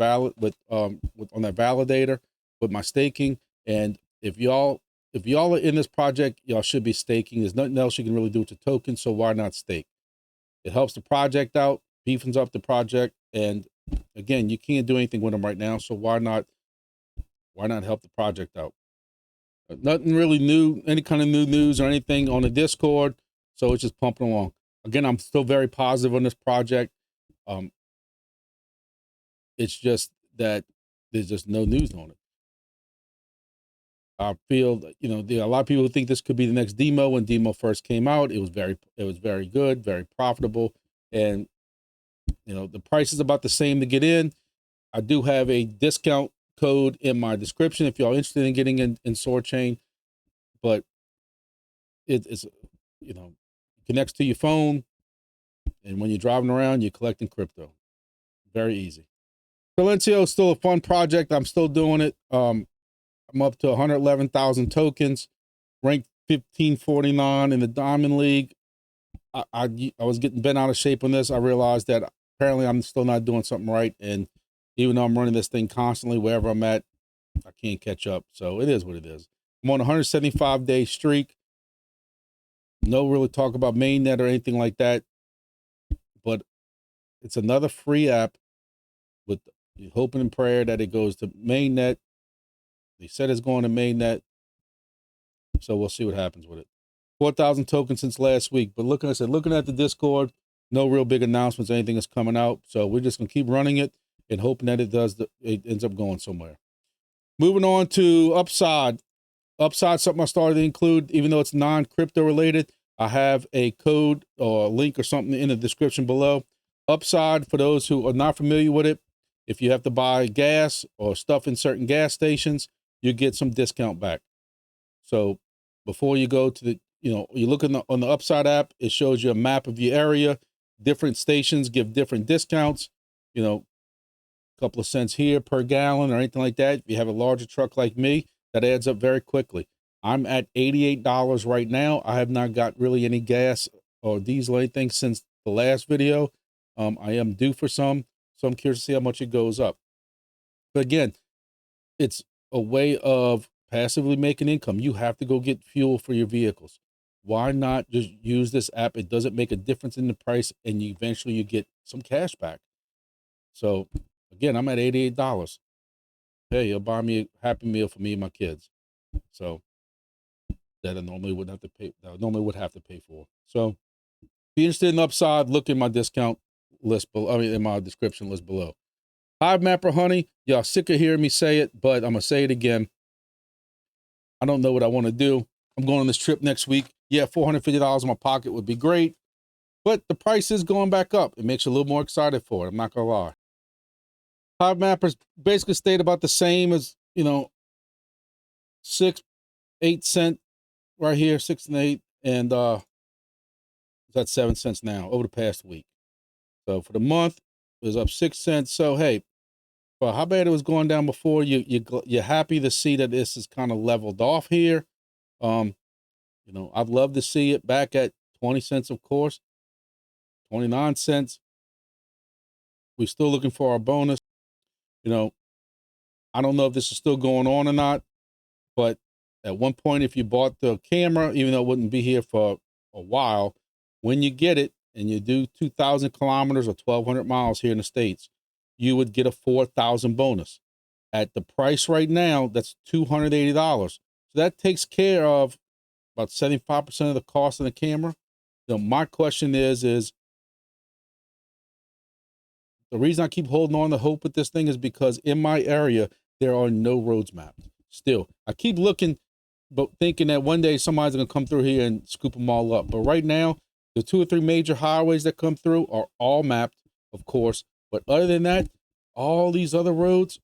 on that validator with my staking. And if y'all are in this project, y'all should be staking. There's nothing else you can really do with the token, so why not stake? It helps the project out, beefens up the project, and again, you can't do anything with them right now, so why not help the project out? Nothing really new, any kind of new news or anything on the Discord, so it's just pumping along. Again, I'm still very positive on this project. It's just that there's just no news on it. I feel that, you know, there are a lot of people who think this could be the next DIMO. When DIMO first came out, it was very good, very profitable, and you know the price is about the same to get in. I do have a discount code in my description if y'all interested in getting in Soarchain, but it's you know, connects to your phone, and when you're driving around, you're collecting crypto. Very easy. Silencio is still a fun project. I'm still doing it. I'm up to 111,000 tokens, ranked 1549 in the Diamond League. I was getting bent out of shape on this. I realized that apparently I'm still not doing something right, and even though I'm running this thing constantly, wherever I'm at, I can't catch up. So it is what it is. I'm on a 175-day streak. No really talk about mainnet or anything like that, but it's another free app with hoping and prayer that it goes to mainnet. They said it's going to mainnet, so we'll see what happens with it. 4,000 tokens since last week, but looking at the Discord, no real big announcements, anything is coming out. So we're just gonna keep running it and hoping that it ends up going somewhere. Moving on to Upside. Upside, something I started to include, even though it's non-crypto related. I have a code or a link or something in the description below. Upside, for those who are not familiar with it, if you have to buy gas or stuff in certain gas stations, you get some discount back. So before you go to the, you look on the Upside app, it shows you a map of your area. Different stations give different discounts, a couple of cents here per gallon or anything like that. If you have a larger truck like me, that adds up very quickly. I'm at $88 right now. I have not got really any gas or diesel or anything since the last video. I am due for some, so I'm curious to see how much it goes up. But again, it's a way of passively making income. You have to go get fuel for your vehicles. Why not just use this app? It doesn't make a difference in the price, and eventually you get some cash back. So again, I'm at $88. Hey, you'll buy me a Happy Meal for me and my kids. So that I normally would have to pay. That I normally would have to pay for. So if you're interested in Upside, look in my discount list below. In my description list below. HIVEMAPPER, honey, y'all sick of hearing me say it, but I'm gonna say it again. I don't know what I want to do. I'm going on this trip next week. Yeah, $450 in my pocket would be great, but the price is going back up. It makes you a little more excited for it. I'm not gonna lie. HIVEMAPPER's basically stayed about the same as 6, 8 cent right here, 6 and 8, and it's at 7 cents now over the past week. So for the month, it was up 6 cents. So hey, for how bad it was going down before, you're happy to see that this is kind of leveled off here. I'd love to see it back at 20 cents, of course, 29 cents. We're still looking for our bonus. I don't know if this is still going on or not, but at one point, if you bought the camera, even though it wouldn't be here for a while, when you get it and you do 2,000 kilometers or 1,200 miles here in the States, you would get a 4,000 bonus. At the price right now, that's $280. So that takes care of about 75% of the cost of the camera. My question is the reason I keep holding on to hope with this thing is because in my area, there are no roads mapped. Still, I keep looking, but thinking that one day somebody's going to come through here and scoop them all up. But right now, the 2 or 3 major highways that come through are all mapped, of course. But other than that, all these other roads,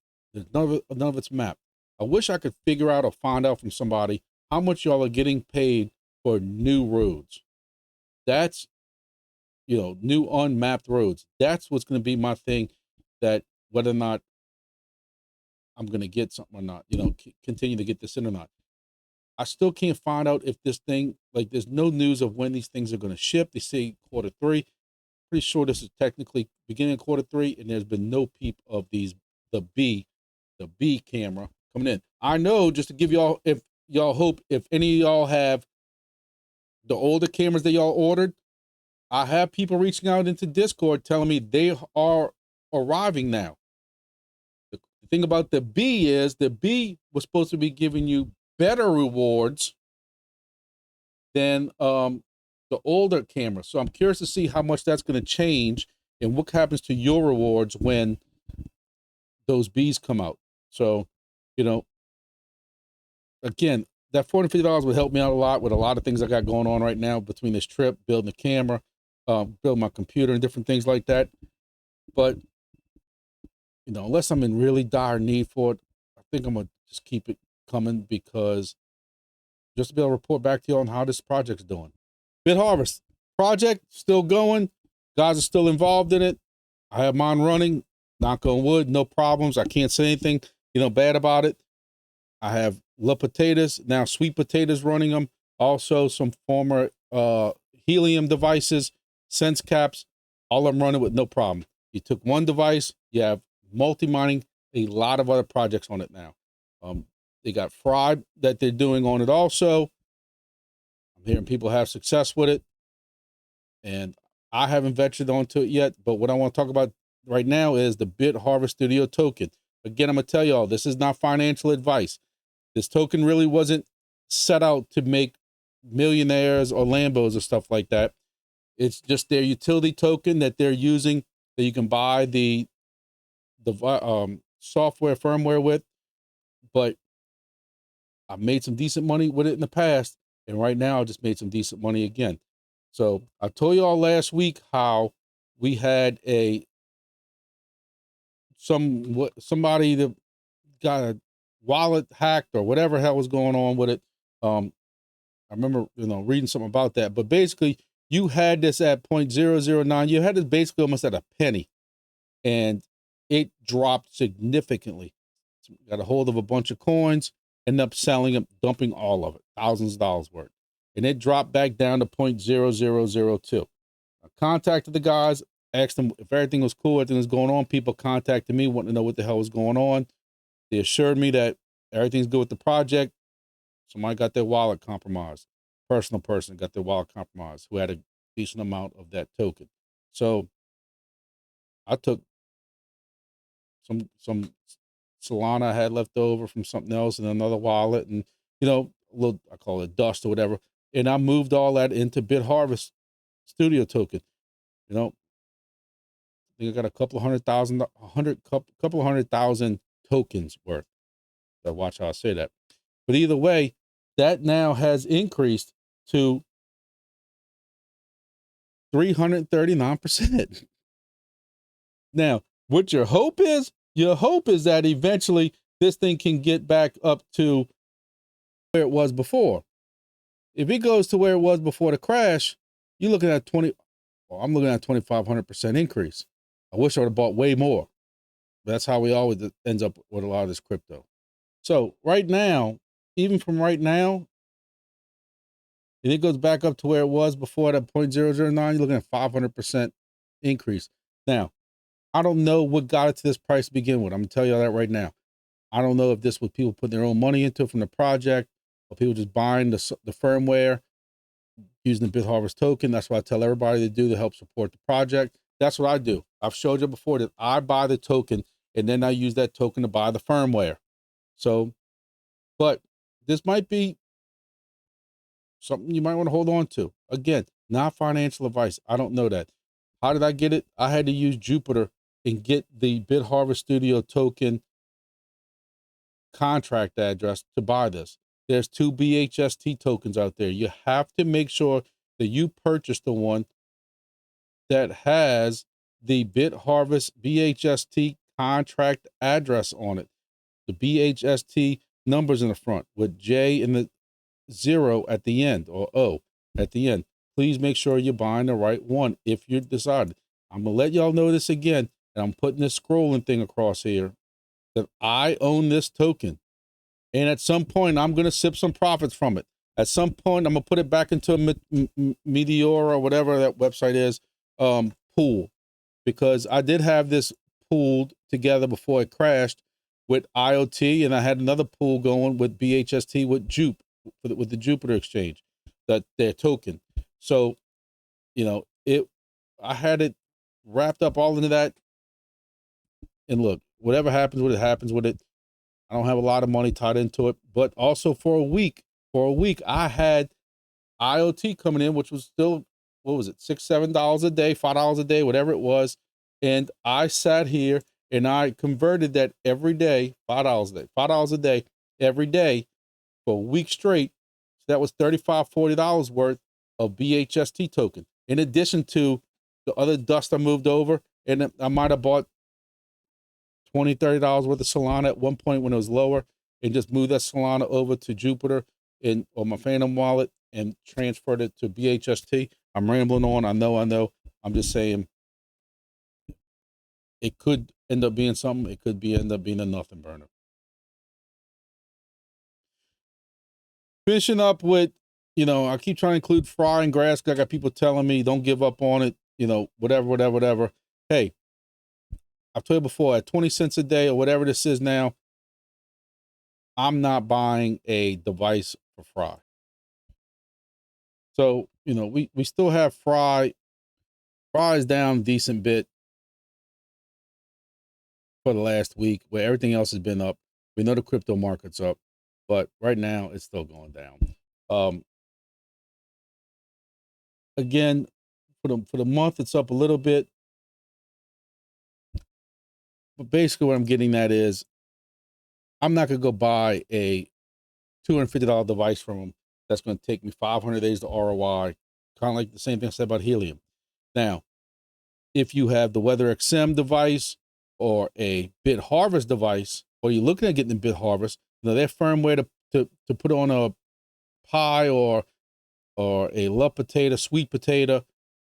none of it's mapped. I wish I could figure out or find out from somebody how much y'all are getting paid for new roads. That's, new unmapped roads. That's what's going to be my thing, that whether or not I'm going to get something or not, continue to get this in or not. I still can't find out if this thing, like, there's no news of when these things are going to ship. They say Q3. Pretty sure this is technically beginning of Q3, and there's been no peep of the B camera coming in. I know, just to give y'all, if y'all hope, if any of y'all have the older cameras that y'all ordered, I have people reaching out into Discord telling me they are arriving now. The thing about the B is the B was supposed to be giving you better rewards than the older camera. So I'm curious to see how much that's going to change and what happens to your rewards when those Bs come out. So, again, that $450 would help me out a lot with a lot of things I got going on right now between this trip, building the camera, building my computer and different things like that. But, unless I'm in really dire need for it, I think I'm going to just keep it coming, because just to be able to report back to you on how this project's doing. BitHarvest project still going. Guys are still involved in it. I have mine running. Knock on wood, no problems. I can't say anything, bad about it. I have La Potatoes, now Sweet Potatoes, running them. Also some former Helium devices, Sense Caps, all I'm running with no problem. You took one device, you have multi-mining, a lot of other projects on it now. They got Fried that they're doing on it also. I'm hearing people have success with it, and I haven't ventured onto it yet. But what I want to talk about right now is the BHST Token. Again, I'm going to tell y'all, this is not financial advice. This token really wasn't set out to make millionaires or Lambos or stuff like that. It's just their utility token that they're using, that you can buy the software firmware with. But I've made some decent money with it in the past, and right now I just made some decent money again. So I told you all last week how we had somebody that got a wallet hacked or whatever hell was going on with it. I remember, reading something about that. But basically, you had this at 0.009. You had this basically almost at a penny, and it dropped significantly. Got a hold of a bunch of coins, ended up selling them, dumping all of it, thousands of dollars worth. And it dropped back down to 0.0002. I contacted the guys, asked them if everything was cool, everything was going on. People contacted me, wanting to know what the hell was going on. They assured me that everything's good with the project. Somebody got their wallet compromised. Personal person got their wallet compromised who had a decent amount of that token. So I took some Solana I had left over from something else in another wallet, and a little, I call it dust or whatever, and I moved all that into BitHarvest Studio Token. I think I got a couple of 100,000 tokens worth. So watch how I say that. But either way, that now has increased to 339%. Now, what your hope is that eventually this thing can get back up to where it was before. If it goes to where it was before the crash, you're looking at I'm looking at 2,500% increase. I wish I would have bought way more. That's how we always ends up with a lot of this crypto. So right now, even from right now, and it goes back up to where it was before that 0.009, you're looking at 500% increase. Now, I don't know what got it to this price to begin with. I'm gonna tell you that right now. I don't know if this was people putting their own money into it from the project, or people just buying the firmware using the BitHarvest token. That's what I tell everybody to do to help support the project. That's what I do. I've showed you before that I buy the token and then I use that token to buy the firmware. So, but this might be something you might want to hold on to. Again, not financial advice. I don't know that. How did I get it? I had to use Jupiter and get the bitharveststudio token contract address to buy this. There's 2 BHST tokens out there. You have to make sure that you purchase the one that has the BitHarvest BHST contract address on it. The BHST numbers in the front with J in the 0 at the end, or O at the end. Please make sure you're buying the right one if you decide. I'm gonna let y'all know this again, and I'm putting this scrolling thing across here, that I own this token. And at some point, I'm gonna sip some profits from it. At some point, I'm gonna put it back into a Meteor or whatever that website is, pool, because I did have this pooled together before it crashed with IoT, and I had another pool going with BHST with Jupe, with the Jupiter exchange, that their token. So, you know, I had it wrapped up all into that. And look, whatever happens with it, happens with it. I don't have a lot of money tied into it, but also for a week, I had IoT coming in, which was still, what was it, $6, $7 a day, $5 a day, whatever it was. And I sat here and I converted that every day, $5 a day, $5 a day, every day for a week straight. So that was $35, $40 worth of BHST token. In addition to the other dust I moved over, and I might have bought $20, $30 worth of Solana at one point when it was lower, and just moved that Solana over to Jupiter or my Phantom wallet and transferred it to BHST. I'm rambling on. I know. I'm just saying it could end up being something. It could end up being a nothing burner. Finishing up with, I keep trying to include fry and grass. I got people telling me don't give up on it. Whatever. Hey, I've told you before, at 20 cents a day or whatever this is now, I'm not buying a device for fry. So, we still have fry. Fry is down a decent bit for the last week, where everything else has been up. We know the crypto market's up, but right now it's still going down. Again, for the month, it's up a little bit. But basically what I'm getting at is I'm not going to go buy a $250 device from them that's going to take me 500 days to ROI, kind of like the same thing I said about Helium. Now, if you have the WeatherXM device or a BitHarvest device, or you're looking at getting the BitHarvest, their firmware to put on a pie or a love potato, sweet potato,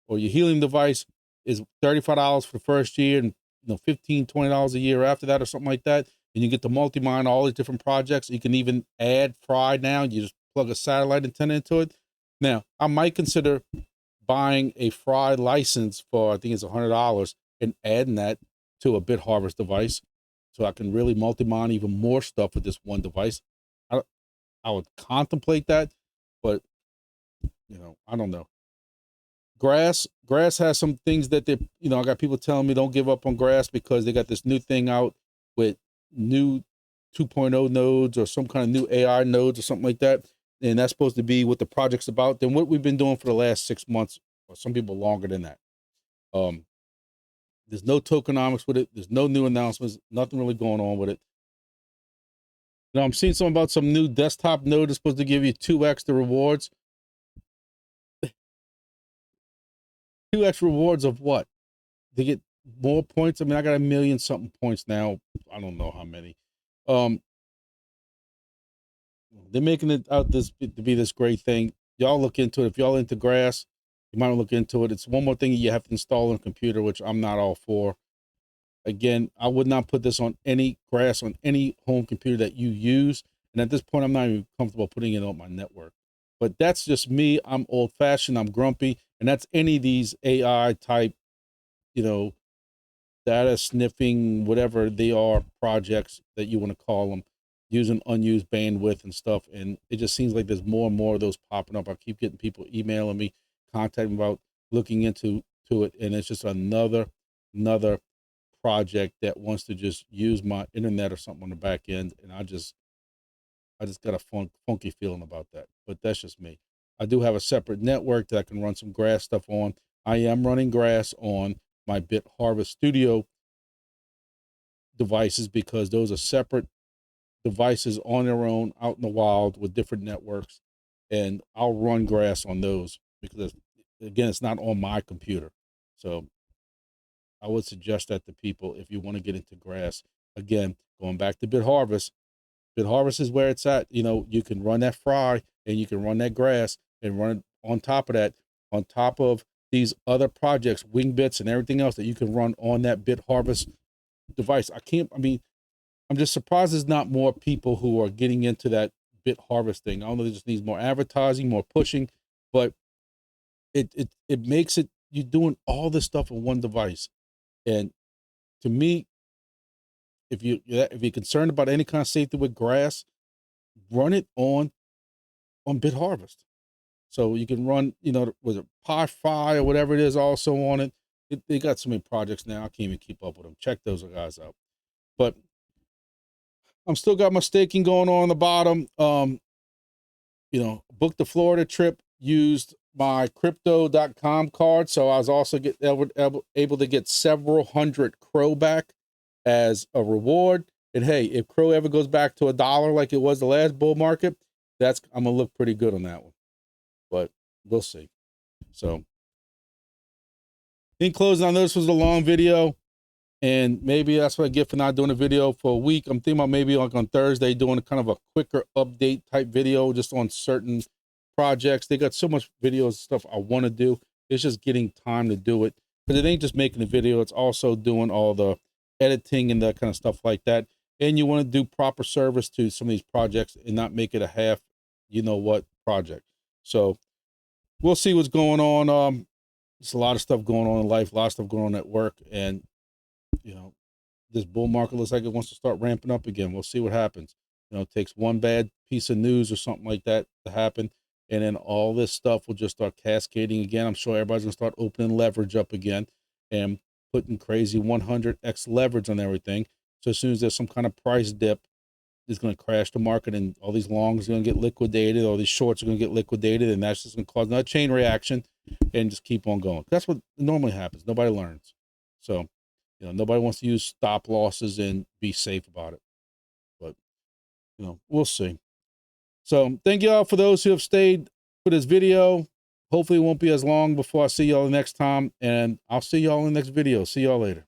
or your Helium device is $35 for the first year, and $15, $20 a year after that, or something like that. And you get to multi-mine all these different projects. You can even add fry now. You just plug a satellite antenna into it. Now, I might consider buying a fry license for, I think it's $100, and adding that to a BitHarvest device, so I can really multi-mine even more stuff with this one device. I would contemplate that, but I don't know. Grass has some things that they, I got people telling me don't give up on grass because they got this new thing out with new 2.0 nodes or some kind of new AI nodes or something like that. And that's supposed to be what the project's about. Then what we've been doing for the last 6 months, or some people longer than that. There's no tokenomics with it. There's no new announcements, nothing really going on with it. I'm seeing something about some new desktop node that's supposed to give you 2x the rewards. 2x rewards of what? They get more points. I mean, I got 1 million something points now. I don't know how many. They're making it out to be this great thing. Y'all look into it. If y'all into grass, you might look into it. It's one more thing you have to install on a computer, which I'm not all for. Again, I would not put this on any home computer that you use. And at this point, I'm not even comfortable putting it on my network. But that's just me. I'm old fashioned. I'm grumpy. And that's any of these AI type, data sniffing, whatever they are, projects that you want to call them, using unused bandwidth and stuff. And it just seems like there's more and more of those popping up. I keep getting people emailing me, contacting about looking into it. And it's just another project that wants to just use my internet or something on the back end. And I just got a funky feeling about that, but that's just me. I do have a separate network that I can run some grass stuff on. I am running grass on my bitharveststudio devices because those are separate devices on their own out in the wild with different networks. And I'll run grass on those because, again, it's not on my computer. So I would suggest that to people if you want to get into grass. Again, going back to BitHarvest, BitHarvest is where it's at. You know, you can run that fry and you can run that grass and run it on top of that, on top of these other projects, Wingbits and everything else that you can run on that BitHarvest device. I'm just surprised there's not more people who are getting into that BitHarvest thing. I don't know, it just needs more advertising, more pushing, but it makes it, you're doing all this stuff on one device. And to me, if you're concerned about any kind of safety with grass, run it on BitHarvest. So you can run, you know, was it Pi-Fi or whatever it is also on it. They got so many projects now, I can't even keep up with them. Check those guys out. But I'm still got my staking going on the bottom. You know, booked the Florida trip, used my crypto.com card. So I was also able to get several hundred Crow back as a reward. And hey, if Crow ever goes back to $1 like it was the last bull market, I'm gonna look pretty good on that one. But we'll see. So in closing on this was a long video, and maybe that's what I get for not doing a video for a week. I'm thinking about maybe like on Thursday doing a kind of a quicker update type video just on certain projects. They got so much videos stuff I want to do. It's just getting time to do it, because it ain't just making the video, it's also doing all the editing and that kind of stuff like that. And you want to do proper service to some of these projects and not make it a half you know what project. So we'll see what's going on. There's a lot of stuff going on in life, a lot of stuff going on at work, and you know, this bull market looks like it wants to start ramping up again. We'll see what happens. You know, it takes one bad piece of news or something like that to happen, and then all this stuff will just start cascading again. I'm sure everybody's gonna start opening leverage up again and putting crazy 100x leverage on everything. So as soon as there's some kind of price dip, it's going to crash the market, and all these longs are going to get liquidated, all these shorts are going to get liquidated, and that's just going to cause another chain reaction and just keep on going. That's what normally happens. Nobody learns. So, you know, nobody wants to use stop losses and be safe about it. But, you know, we'll see. So thank you all for those who have stayed for this video. Hopefully it won't be as long before I see y'all the next time, and I'll see y'all in the next video. See y'all later.